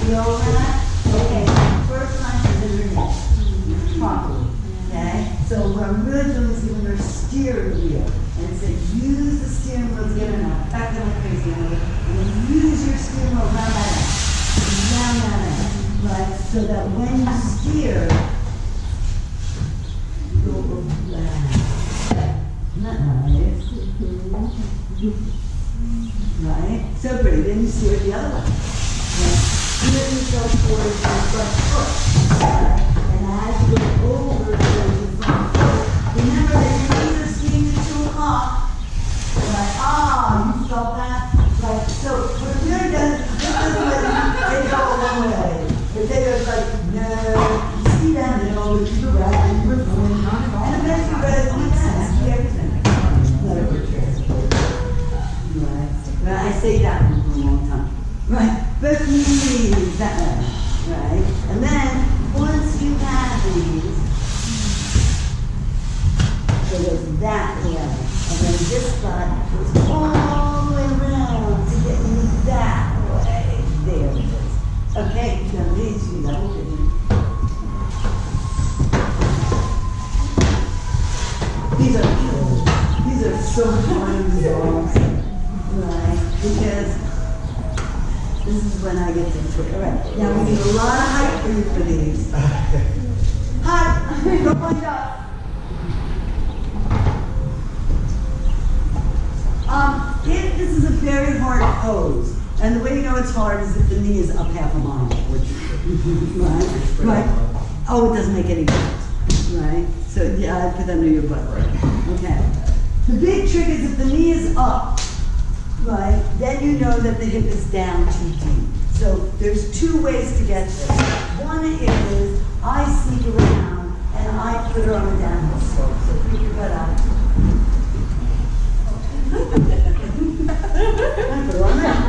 Feel that? Okay, first time is underneath, properly, okay? So what I'm really doing is giving her a steering wheel, and say use the steering wheel to get her now, back down like crazy, and then use your steering wheel around that ass, down that ass, right? So that when you steer, you go relax. Not nice. Right? So pretty, then you steer it the other way. Okay? Steer yourself towards your front foot. Right? And as you go over towards your front foot, remember that your knees are skiing to 2 o'clock. Right? You felt that? Right? So what it really does, this doesn't let you take all one way. But they go like, no, you ski down the hill, you go back, and you're going on. And eventually you guys do that. Ski everything. Let it work. Right? I say that one for a long time. Right? Both knees that way. Right? And then, once you have these, it goes that way. And then this side goes all the way around to get you that way. There it is. Okay, now these you double did. These are so fun songs. Right, because this is when I get into it. All right, now we need a lot of height for you for these. Hi, go find out. If this is a very hard pose, and the way you know it's hard is if the knee is up half a mile, which, right? Oh, it doesn't make any difference, right? So yeah, I put that under your butt. Okay. The big trick is if the knee is up, right, then you know that the hip is down too deep. So there's 2 ways to get there. One is I sneak around and I put her on a downhill slope. So freak your butt out. I put her on there.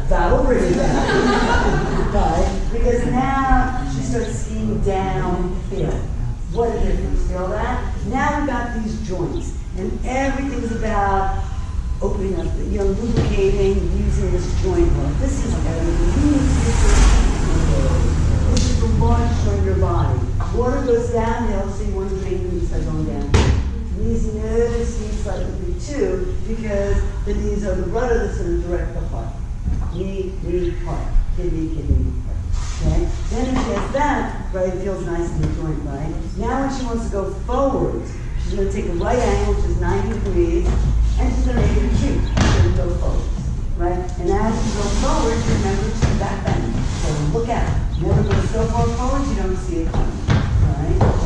That'll bring it down. Right? Because now she starts skiing downhill. What a difference. Feel that? Now we've got these joints. And everything's about opening up, lubricating, using this joint. This is everything. This is the launch of your body. Water goes downhill, so you want to drain the knees by going down. Knees notice knees slightly too, because the knees are the rudder that's going to direct the heart. Knee, heart. Kidney, heart. Okay? Then if she has that, right, it feels nice in the joint, right? Now when she wants to go forwards, she's going to take a right angle, which is 90 degrees, and she's going to make it acute. She's going to go forward, right? And as you go forward, remember to back bend. So look out. Never go so far forward you don't see it coming. Right? That's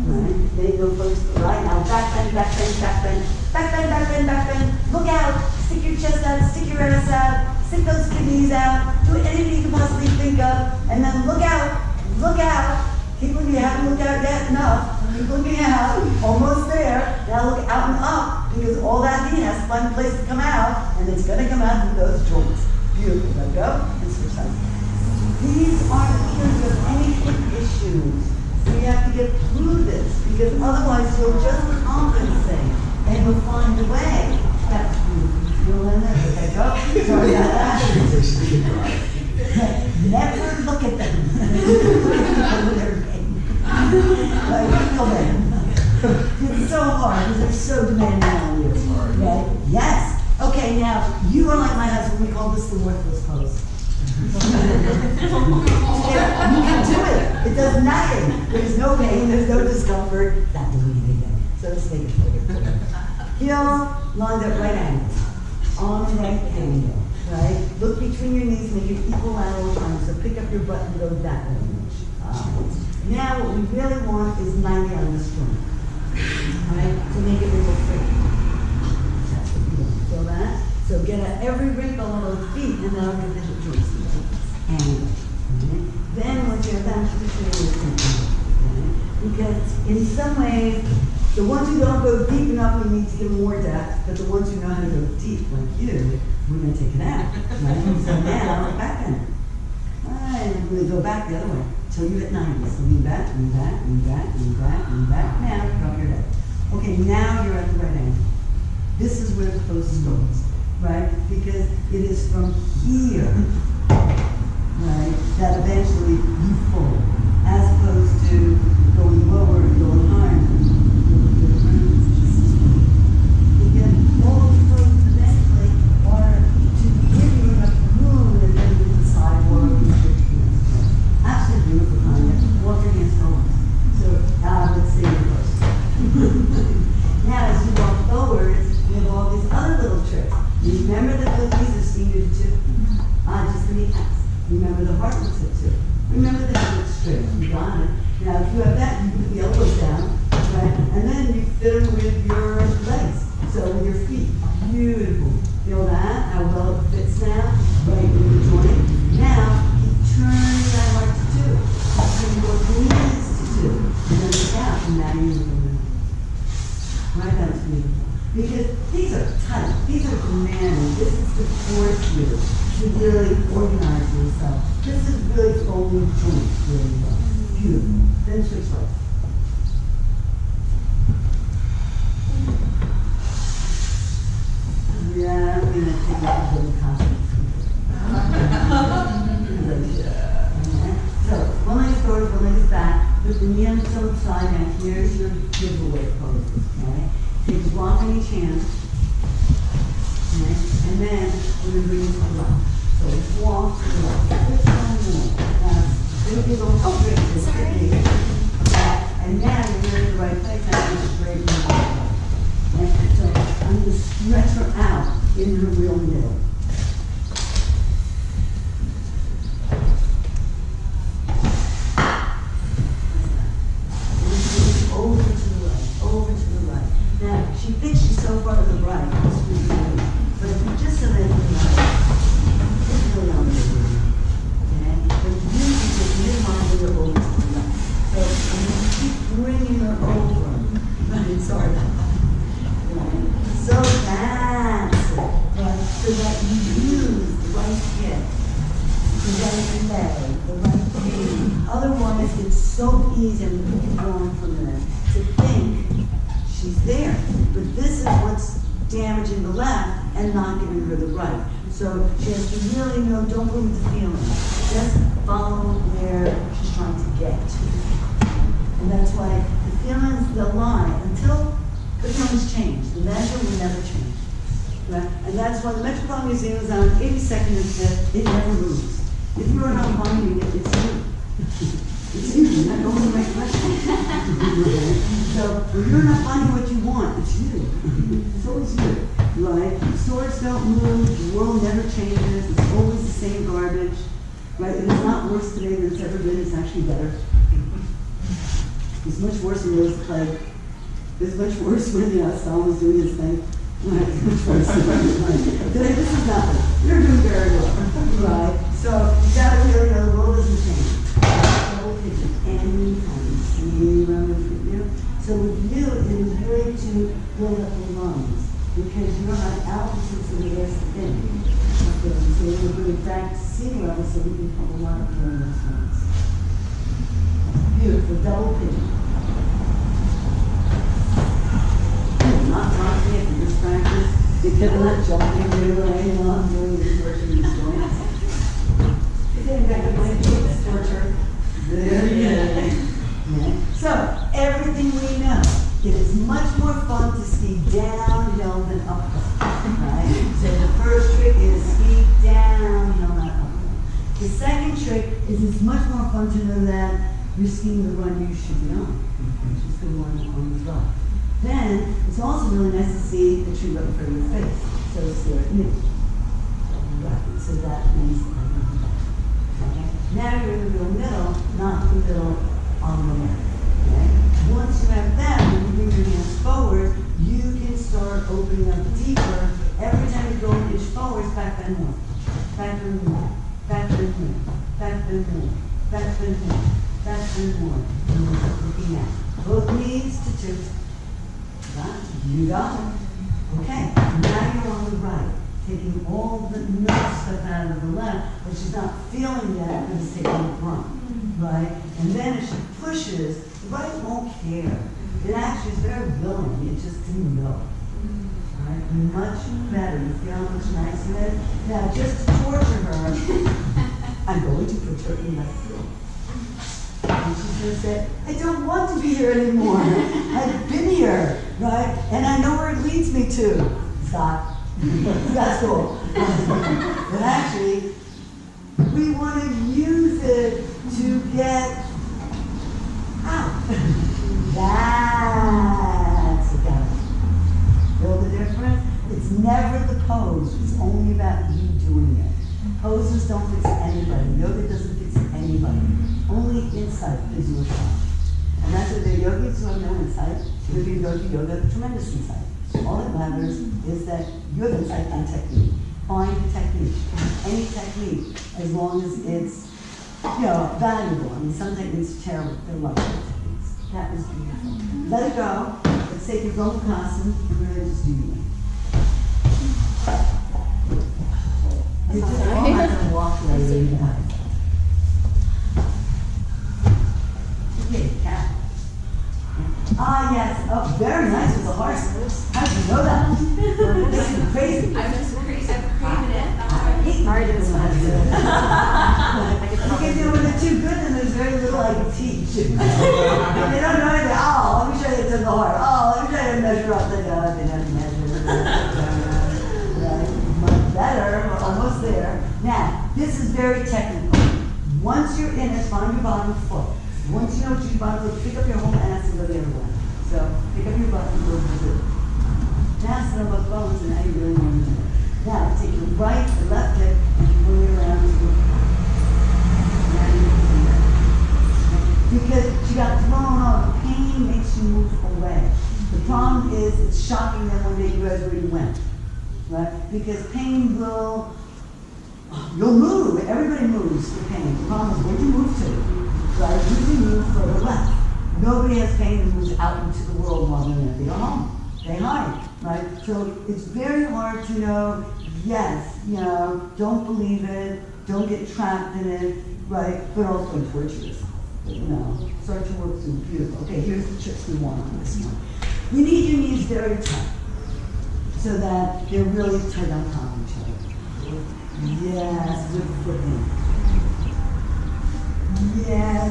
right. Then you go close to the right. Now back bend, back bend, back bend. Back bend, back bend, back bend. Look out. Stick your chest out, stick your ass out, stick those kidneys out, do anything you can possibly think of, and then look out, look out. Keep looking, you haven't looked out yet enough. Keep looking out, almost there. Now look out and up, because all that knee has to find a place to come out, and it's going to come out through those joints. Beautiful. Now go and switch sides. These aren't cures of any hip issues. So you have to get through this, because otherwise you'll just compensate, and you'll find a way. That's beautiful. You'll learn that. Okay, go. Sorry about that. Never look at them. It's so hard because they're so demanding on you. Okay? Yes. Okay, now you are like my husband. We call this the worthless pose. Yeah, you can do it. It does nothing. There's no pain. There's no discomfort. Not doing anything. So let's make it clear. Heels lined up right angle. On the right angle. Right? Look between your knees, make it equilateral triangle. So pick up your butt and go that way. Now what we really want is 90 on this joint. Alright? To make it wiggle free. That's what you want. Feel that? So get at every wrinkle on those feet, and that'll get the hip joints to the angle. Okay? Then once you have that, you can okay? Because in some ways, the ones who don't go deep enough, we need to give more depth, but the ones who know how to go deep, like you, we're going to take it out. Right? So now, back in. Alright, and we're going to go back the other way, until you hit 90. So lean back, lean back, lean back, lean back, lean back. Now, drop your head. Okay, now you're at the right angle. This is where the pose starts, right? Because it is from here, right, that eventually you fold, as opposed to going lower and going higher. Again, all the poses eventually are to give you enough room and then do the sidewalk and shift your hands. Absolutely beautiful, Tanya. Walk your hands forward. So, let's see it first. Now, as you walk forwards, you have all these other little tricks. Remember that these are seated too. Just the kneecaps. Remember the heart looks at too. Remember the hip looks straight. You got it. Now, if you have that, you put the elbows down, right? And then you fit them with your legs. So with your feet. Beautiful. Feel that? How well it fits now? Right in the joint. Now, keep turning that heart to two. Turn your knees to two. And then look out, and now you're moving. Right, that's beautiful. Because these are tight, these are demanding. This is to force you to really organize yourself. This is really folding joints really well. Beautiful. Then switch legs. Yeah, I'm going to take a little confidence. So, one leg is forward, one leg is back. Put the knee on the side. Now here's your giveaway pose. Okay? Take a block on each hand, okay? And then we're going to bring it to the left. So walk to the left. Just one more. Big old straight. Okay? And now you're in the right place. Now you're straight in the right place. Okay? So I'm going to stretch her out in her real middle. Over to the right. Over to the right. Now, she thinks she's so far to the right, but if you just so that you know, it's really on the right. Okay? But you can just minimize her over to the left. So I'm going to keep bringing her over. I'm sorry about that. Right? So that's it. Right? So that you use the right hip, the right leg, the right knee. Otherwise, it's so easy, and we can go on from there, to think she's there, but this is what's damaging the left and not giving her the right. So she has to really know, don't go with the feeling. Just follow where she's trying to get to. And that's why the feelings, they'll lie until the feelings change. The measure will never change. Right? And that's why the Metropolitan Museum is on 82nd and 5th, it never moves. If you are not finding it, it's you. It's you, you're not going the right direction. So when you're not finding what you want, it's you. It's always you, right? Stores don't move, the world never changes, it's always the same garbage, right? It is not worse today than it's ever been, it's actually better. It's much worse when there was a plague. It's much worse when Stalin was doing his thing. Right? It's much worse. Today this is nothing. You're doing very well, right? So you gotta really know the world doesn't change. Anytime, see around with you. So with you, it is very to build up the lungs because you're at altitude, so the air's thin. Okay, so we're going to bring it back to sea level so we can pump a lot of air in those lungs. Beautiful, double pigeon. Not talking it, you just practice. Because I'm not jumping away, I'm doing this work in these joints. Getting back to my torture. There you go. So, everything we know, it is much more fun to ski downhill than uphill. Right? So the first trick is ski downhill, not uphill. The second trick is it's much more fun to know that you're skiing the run you should be on, which is the one on the right. Then, it's also really nice to see the tree right in front of your face. So stare at me. Right. So that means okay. Now you're in the real middle, not the middle on the left. Okay? Once you have that, when you bring your hands forward, you can start opening up deeper. Every time you go into bend more, back bend more, back bend more, back bend more, back bend more, back bend more. And we're looking at both knees to twist. You got it. Okay, now you're on the right, taking all the nerve stuff out of the left, but she's not feeling that because it's taking the front, right? And then as she pushes, the right won't care. It actually is very willing, it just didn't know. Right? Much better. You feel how much nicer it is? Now, just to torture her, I'm going to put her in left field. And she's going to say, I don't want to be here anymore. I've been here, right? And I know where it leads me to. Stop. That's cool. But actually, we want to use it to get out. That's the guy. Feel the difference? It's never the pose. It's only about you doing it. Poses don't fix anybody. Yoga doesn't fix anybody. Only insight is your time. And that's what the yogis who have no insight, if you go to yoga, tremendous insight. All that matters is that you have insight on technique. Find a technique. Any technique, as long as it's, valuable. I mean, some techniques are terrible. They're lovely techniques. That was beautiful. Let it go. Let's take your Gomukhasana and we're going to just do it. You're just all not going to walk away. Okay, cat. Ah, yes. Oh, very nice with the horse. How did you know that? This is crazy. I'm just crazy. I've craved it. I hate Alright, it's fun. You can do when they're too good and there's very little I can teach. They don't know anything. Oh, let me show you to the heart. Oh, let me show you to measure up. They don't have to measure. Right? Much better. We're almost there. Now, this is very technical. Once you're in it, find your bottom foot. Once you know what your bottom foot, pick up your whole ass and go the other way. So, pick up your butt and go to the now sit on both bones and now you really want to do it. Now, take your right or left hip and you bring it around to the now you can do that. Because you got thrown off, pain makes you move away. The problem is it's shocking them when they realize where you went. Right? Because pain will, you'll move, everybody moves for pain. The problem is where'd you move to? Right? Usually move further left. Nobody has pain and moves out into the world while they're there. They go home. They hide, right? So it's very hard to know, yes, don't believe it, don't get trapped in it, right? But also torturous, start to work through. Beautiful. Okay, here's the tricks we want on this one. You need your knees very tight so that they're really tight on top of each other. Yes, good foot in. Yes,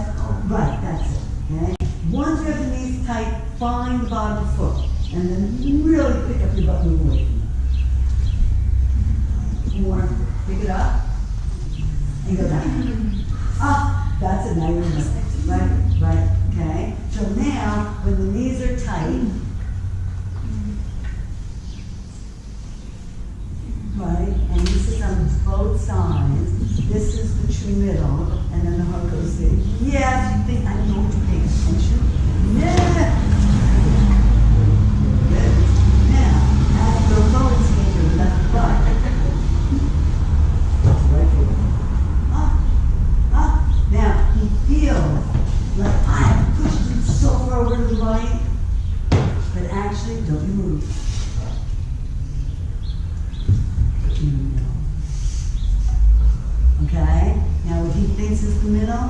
right, that's it, okay? Once you have the knees tight, find the bottom foot. And then really pick up your butt and move away from it. More. Pick it up. And go down. Ah, that's it. Now you're in it. Right. Okay. So now, when the knees are tight, right, and this is on both sides, this is the true middle, and then the heart goes there. Yes, you think I'm going to pay attention? Yeah. Now, he feels like I have pushed him so far over to the right, but actually, don't you move. Okay? Now, what he thinks is the middle,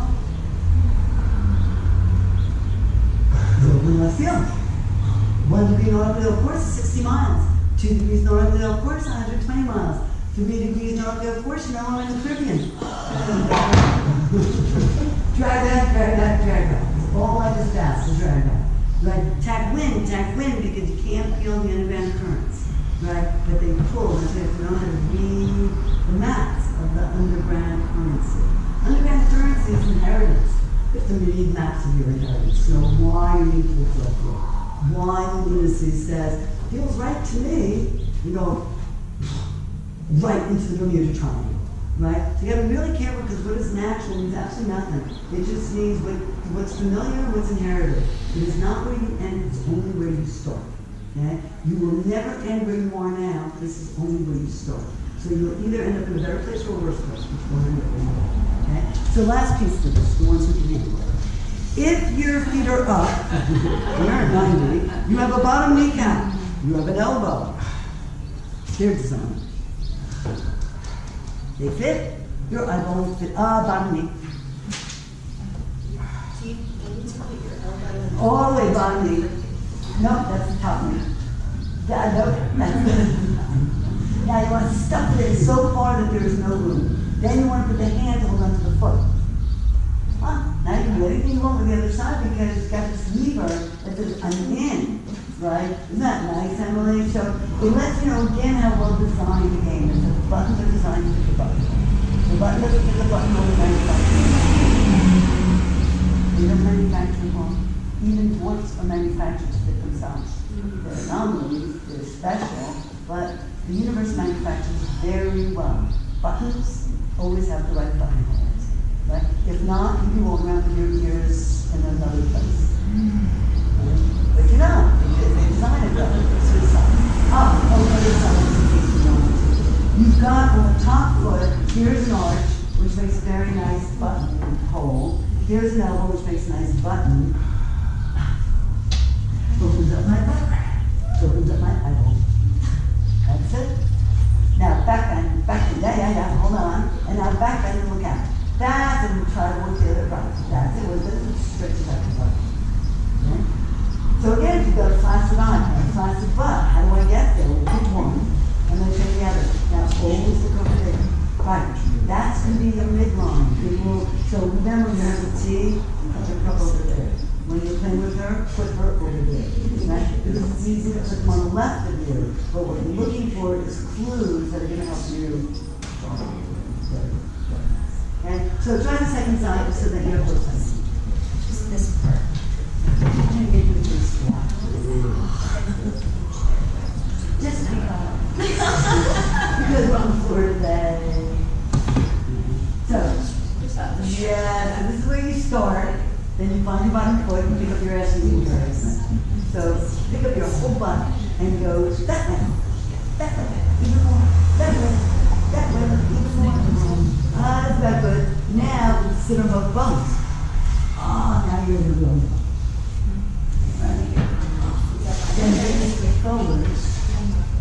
open left field. 1 degree north-field course is 60 miles. 2 degrees north-field course, 120 miles. 3 degrees north-field course, now I'm in the Caribbean. Drag back. All life is fast, so drag back. Right? Tack wind, because you can't feel the underground currents. Right? But they pull, and so you have to know how to read the maps of the underground currency. Underground currency is inheritance. You have to read maps of your inheritance. Know why you need to reflect it. Why the lunacy says, feels right to me, you go right into the Bermuda Triangle. Right? So you gotta be really careful because what is natural means absolutely nothing. It just means what's familiar, what's inherited. It is not where you end, it's only where you start. Okay? You will never end where you are now, this is only where you start. So you'll either end up in a better place or a worse place, which one end up in. Okay? So last piece to this, the ones who can handle it. If your feet are up, you're at 90, you have a bottom kneecap, you have an elbow. They're designed. They fit, your eyeballs fit, bottom knee. Do you need to put your elbow in? All the way bottom knee. No, that's the top knee. That's now you want to stuff it in so far that there is no room. Then you want to put the hand hold onto the foot. Now you can do anything you want with the other side because it's got this lever that says I'm in, right? Isn't that nice, Emily? So it lets you know again how well designed the game is. The buttons are designed to fit the button. The button doesn't fit the button on the manufacturing. They don't manufacture them. Even dwarfs are manufactured to fit themselves. They're anomalies, they're special, but the universe manufactures very well. Buttons always have the right button holes. Right? If not, you can walk around with your ears in another place. But you're not, because they designed it well. Suicide. Other side, in case you want to. You've got on the top foot, here's an arch, which makes a very nice button hole. Here's an elbow, which makes a nice button. Opens up my butt. Opens up my eyeball. That's it. Now back bend, yeah, hold on. And now back bend and look out. That's it, and try to work the other right. That's it, this is stretch it out. Okay? So again, if you've got a flaccid eye and a flaccid butt, how do I get there? We'll pick one, and then take the other. Now always look over there. Right, that's going to be your midline. So remember, you have the T, put your cup over there. When you're playing with her, put her over there. Right? Because it's easy to put them on the left of you, but what you're looking for is clues that are going to help you. Okay? So try the second side so that you have both sides. Just this part. I'm going to get you to do a squat. Just because we're on the floor today. So, yeah, so this is where you start. Then you find your bottom foot and pick up your ass and move your ass. So pick up your whole butt and go that way, even more, that way, even more. That's about good. Now sit on both bones. Now you're in the room. Right. Then bring this way forward.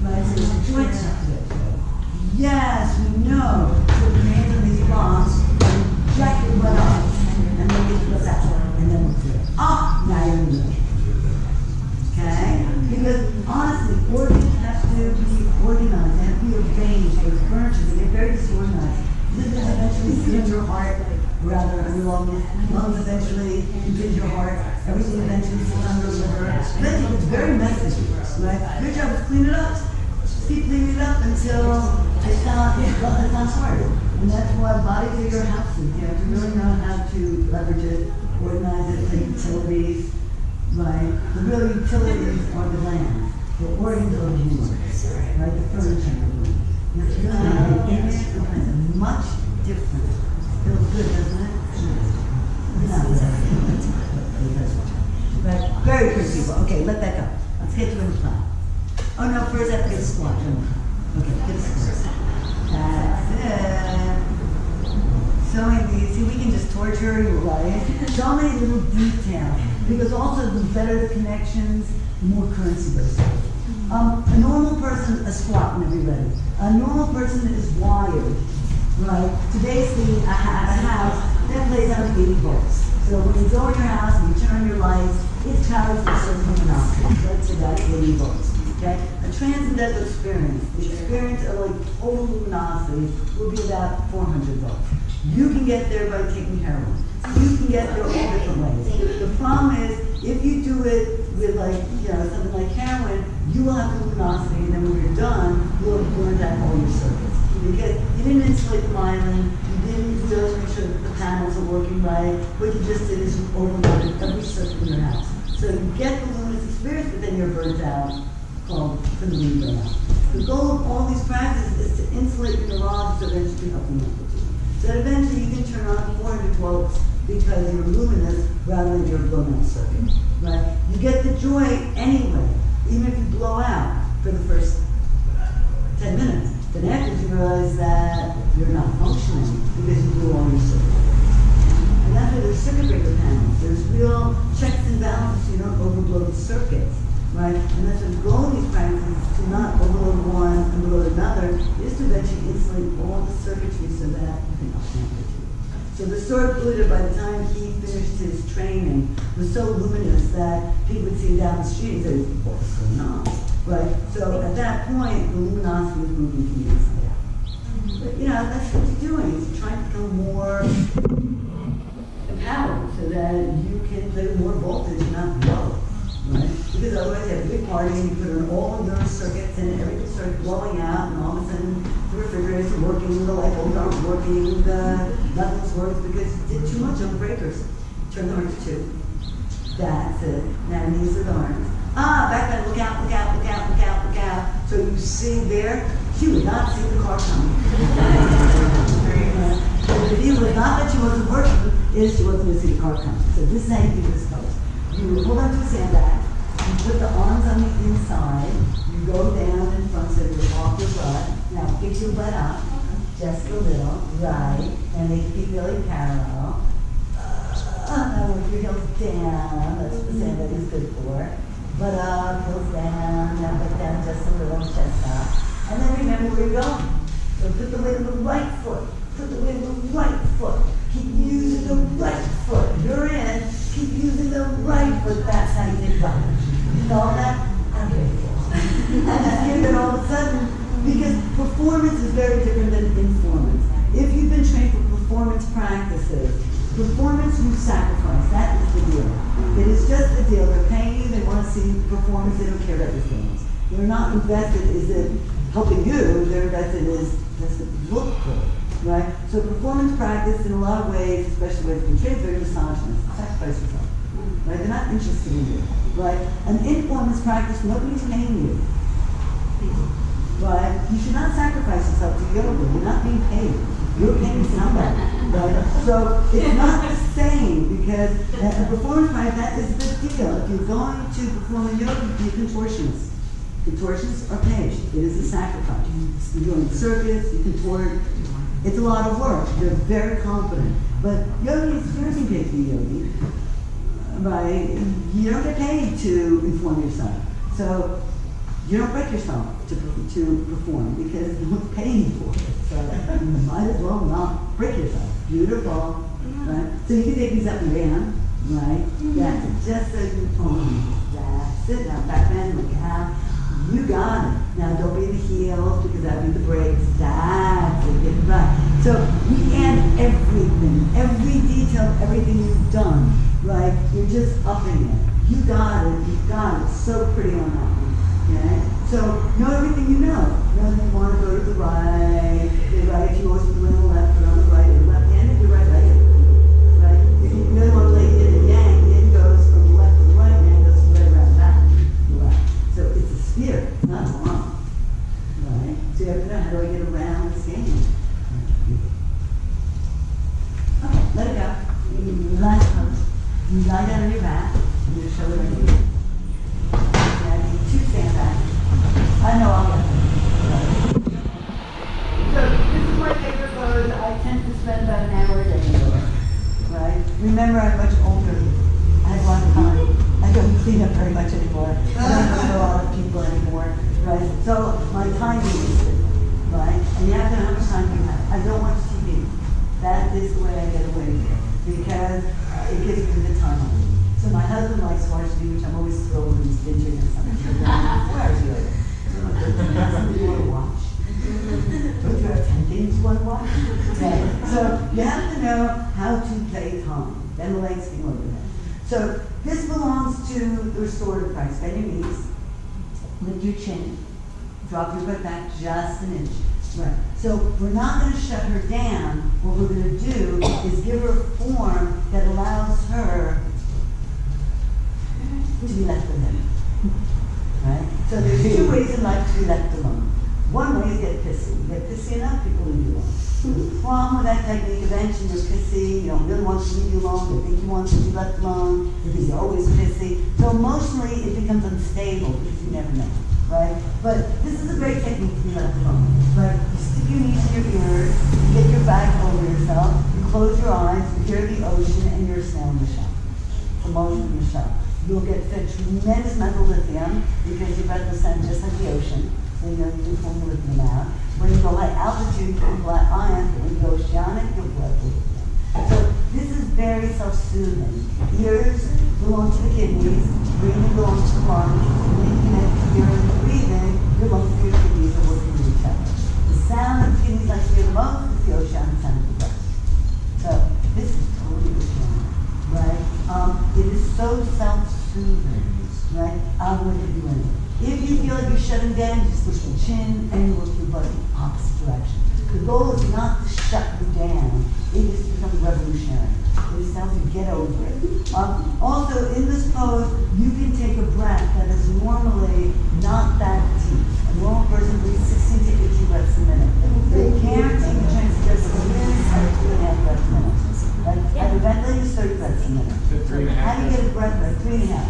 Right, so the joints have to get together. Yes, we know. So the hands on these blocks and jack your butt up. And then you go that way. And then we'll clear. Now you're in the room. Okay? Because honestly, organs have to be organized. They have to be arranged. Those furnitures, they get very disorganized. This is eventually sit in your heart, rather on your lungs eventually impinge your heart. Everything eventually sits on your liver. Eventually, it's very messy, right? Your job is clean it up. Keep cleaning it up until it's not hard. And that's why bodies are your houses. You have to really know how to leverage it, organize it, take utilities, right? The real utilities are the land. The organs are the humans, right? The furniture. You have to really know how to get it. It's much different. Feels good, doesn't it? But very pretty people. Okay, let that go. Let's get you in the plan. Oh no, first I have to get a squat. Okay, get a squat. That's it. So easy. See, we can just torture you, right? So many little details. Because also the better the connections, the more currency goes. A normal person, a squat whenever you're ready. A normal person is wired, right? To basically a house that plays out 80 volts. So when you go in your house and you turn on your lights, it's powered for certain monopoly. Let's say that's 80 volts. Okay? A transcendental experience, the experience of like total luminosity, will be about 400 volts. You can get there by taking heroin. You can get there all different ways. The problem is, if you do it with something like heroin, you will have the luminosity, and then when you're done, you'll have burned out all your circuits. Because you didn't insulate the myelin, you didn't really make sure that the panels are working right, what you just did is you overloaded every circuit in your house. So you get the luminous experience, but then you're burnt out, called completely burnout. The goal of all these practices is to insulate your neurons so that you can help them amplitude. So that eventually you can turn on 400 volts because you're luminous rather than your blown out circuit, right? You get the joy anyway, even if you blow out for the first 10 minutes. Then afterwards you realize that you're not functioning because you blew all your circuits. And that's why there's circuit breaker panels. There's real checks and balances so you don't overblow the circuits, right? And that's the goal of these practices, to not overload one and overload another, is to eventually insulate all the circuitry so that you can up amplitude. So the story of Buddha, by the time he finished his training, was so luminous that people would see him down the street and say, what's going on? Right? So at that point, the luminosity was moving from the inside out. But you know, that's what you're doing, is trying to become more empowered so that you can play with more voltage and not blow. Right? Because otherwise you have a big party and you put on all your circuits and everything starts blowing out, and all of a sudden the refrigerators are working, the light bulbs aren't working, nothing's working because you did too much on the breakers. Turn the horns to 2. That's it. Now these are the horns. Back then, look out, look out, look out, look out, look out. So you see there, she would not see the car coming. The deal was not that she wasn't working, is she wasn't going to see the car coming. So this is how you do this pose. You hold on to a sandbag, you put the arms on the inside, you go down in front so you're off your butt. Now pick your butt up, just a little, right, and make your feet really parallel. Now work your heels down, that's what the sandbag is good for. Butt up, heels down, now butt down just a little, chest up. And then remember where you're going. So put the weight on the right foot, put the weight on the right foot. Keep using the right foot. You're in. Keep using the right foot. That's how you get right. You know that? Okay. And just hear that all of a sudden, because performance is very different than informance. If you've been trained for performance practices, performance you sacrifice. That is the deal. It is just the deal. They're paying you. They want to see performance. They don't care about your feelings. They're not invested. Is it helping you? They're invested. Does it look good? Right? So performance practice in a lot of ways, especially with the trained, very misogynist. Sacrifice yourself. Right? They're not interested in you. Right? An informance practice, nobody's paying you. Right? You should not sacrifice yourself to yoga. You're not being paid. You're paying somebody. Right? So it's not the same, because a performance practice, that is the deal. If you're going to perform in yoga, you be a contortionist. Contortionists are paid. It is a sacrifice. You're doing circuits, you contort. It's a lot of work. They're very confident. But yogis, you're getting paid to be yogi. Right? You don't get paid to inform yourself. So you don't break yourself to perform, because no one's paying for it. So you might as well not break yourself. Beautiful. Right? So you can take these up and down. Right? That's it. Just so you that's it. Now back bend, look out. You got it. Now don't be the heels, because that would be the brakes. That's it. Get it right. So we add everything, every detail, everything you've done. Right? You're just upping it. You got it. You got it. So pretty on that one. Okay? So know everything you know. Know that you want to go to the right. The right, if you always do it on the left, or on the right, or left handed, you're right. Right? If you really want to play yin and yang, yin goes from the left to the right, yang goes from the right around back. Right. So it's a sphere, not a line. Right? So you have to know, how do I get around this game? Okay, let it go. Last pose. You lie down on your back, and your shoulder right here. Now you need 2 sandbags. I know I'll get them. So this is my favorite pose. I tend to spend about an hour a day in yoga. Right? Remember, I'm much older. I have a lot of time. I don't clean up very much anymore. I don't know a lot of people anymore. Right? So my time is different. Right? And you have to know how much time you have. I don't watch TV. That is the way I get away with it. Because it gives me the time. So my husband likes to watch TV, which I'm always thrilled when he's binging or something. 4 hours a day. So I'm like, that's something you want to watch. Don't you have 10 things you want to watch? Okay. So you have to know how to play time. Then the legs can over that. So this belongs to the restorative practice. Bend your knees, lift your chin, drop your butt back just an inch. Right. So we're not going to shut her down. What we're going to do is give her a form that allows her to be left alone. Right? So there's 2 ways in life to be left alone. One way is get pissy. You get pissy enough, people leave you alone. The problem with that technique, eventually you're pissy, you don't really want to leave you alone, you think you want to be left alone, because you're always pissy. So emotionally it becomes unstable, because you never know. right? But this is a great technique to be left alone, right? You stick your knees in your ears, you get your back over yourself, you close your eyes, you hear the ocean, and you're a snail in the shell. The moment in your shell. You'll get fed tremendous mental lithium because your breath will sound just like the ocean. So you know you can pull the lithium out. When you go high altitude, you'll black iron, but when you go oceanic, you'll blood lithium. So this is very self-soothing. Ears belong to the kidneys, breathing belongs to the lungs, and when you connect to your breathing, your lungs and your kidneys are working with each other. The sound of the kidneys like to hear the most is the oceanic sound of the breath. So this is totally oceanic, right? It is so self-soothing, right? I wouldn't do it. If you feel like you're shutting down, you just lift your chin and you look your body in the opposite direction. The goal is not to shut you down. It is to become revolutionary. It is to help you get over it. Also, in this pose, you can take a breath that is normally not that deep. A normal person breathes 16 to 18 breaths a minute. They can't take a chance to get to the minute at 2.5 breaths a minute. Right? Hyperventilating is 30 breaths a minute. How do you get a breath rate? 3.5.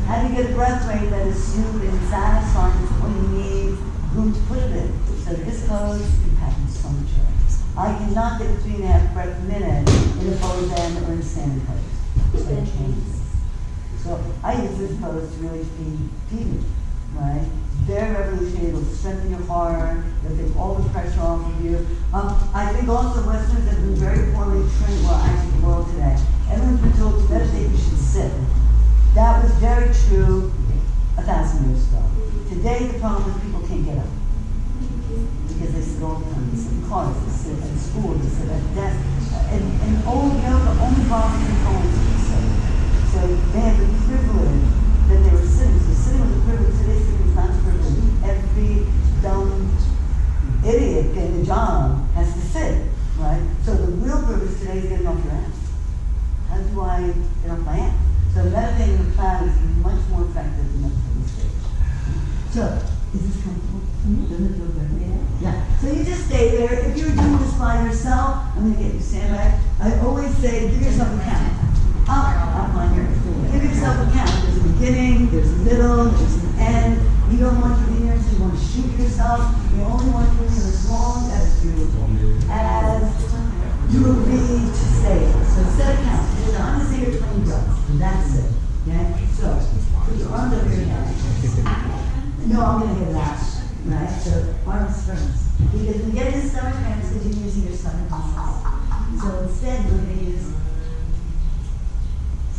How do you get a breath rate that is soothing and satisfying when you need room to put it in? So this pose can happen so much better. I cannot get a 3.5 breath a minute in a pose and or in a standing pose. So it changes. So I use this pose to really feed me, right? Very revolutionary. It'll strengthen your heart. It'll take all the pressure off of you. I think also Westerners have been very poorly trained, well, actually the world today. Everyone's been told to meditate, you should sit. That was very true 1,000 years ago. Today the problem is people can't get up. Because they sit all the time. They sit in cars, they sit at school, they sit at desks. And old yoga only bodies and bones can sit. So they have the privilege that they were sitting. So sitting with the privilege, today sitting is not privilege. Every dumb idiot getting a job has to sit, right? So the real privilege today is getting off your ass. How do I get off my ass? So meditating in the cloud is much more effective than meditating stage. So, is this comfortable? Doesn't it feel good? Yeah. So you just stay there. If you're doing this by yourself, I'm going to get you stand back. I always say, give yourself a count. Up on here. Give yourself a count. There's a beginning, there's a middle, there's an end. You don't want to be here, so you want to shoot yourself. You only want to be here as long as you agree to stay. So set a count. I'm going to say your 20 breaths, and that's it. Okay? So, put your arms over your head. No, I'm going to hit that. Right? So, arms first. Because when you get into stomach cramps, because you're using your stomach muscles. So instead, we're going to use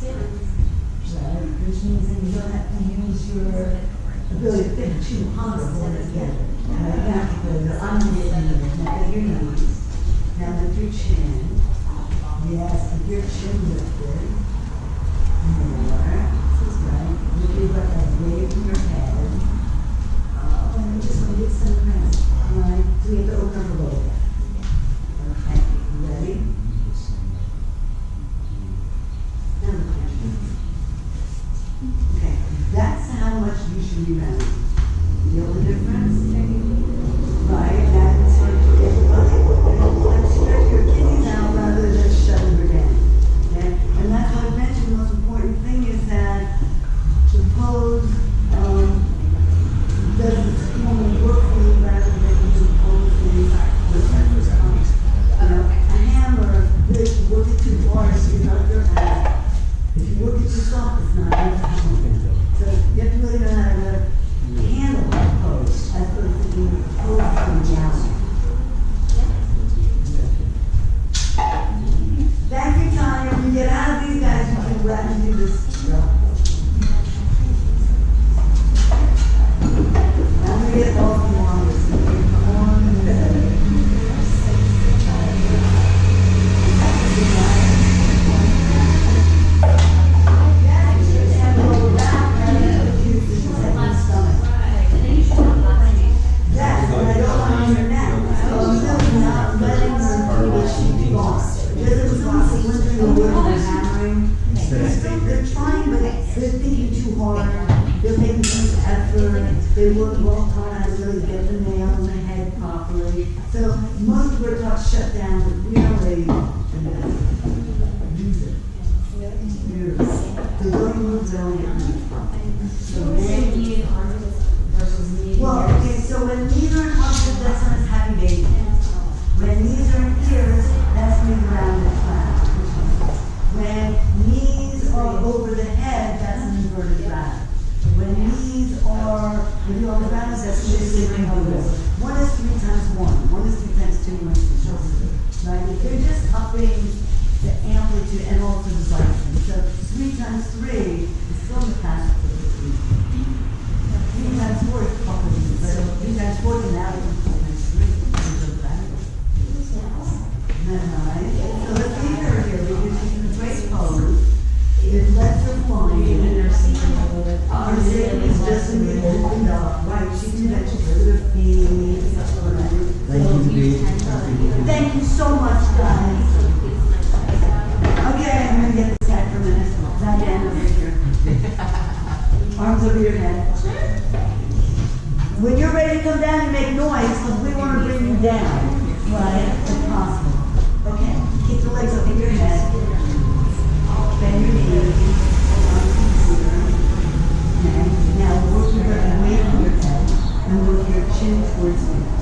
right? Which means that you don't have to use your ability to think too hard more together. Right? You have to put your arms in your knees. Now lift your chin. Yes, keep your chin lifted. More. Right? Lift your breath away from your head. And we just want to get some cramps. Right? So we have to open up a little bit. Okay. Ready? Now look at you. Okay. That's how much you should be rounding. You know the difference? Right? That's what you get right. Stretch your kidneys out rather than shutting her down. Okay? And that's what I mentioned. The most important thing is that the pose doesn't only work for you rather than you pose things a hammer, if you work it too hard, it's not your hand. If you work it too soft, it's not your hand. So you have to really know how to handle that pose as opposed to being posed from down. Thank you, Tanya. When you get out of these guys, you can go out and do this drill. I'm going to get all the longest. They work long hard to really get the nail in the head properly. So most of our talks shut down, but really use it. So don't move, don't get moved. So medium versus medium. right? They're just upping the amplitude and also the vibration. So 3 times 3 is still in the past for the 3. 3 times 4 is upping, but 3 times 4 can now become 4 times 3. So backwards. Alright, so let's leave her here. We're taking a great pose. If legs are flying, our sacrum is just a bit opened up. Right, she can mention her feet. Thank you so much, guys. Okay, I'm going to get this guy for a minute. Diane over here. Arms over your head. When you're ready to come down, you make noise because we want to bring you down. Right? If possible. Okay, keep the legs over your head. Bend your knees. Okay, now work your weight on your head and work your chin towards me.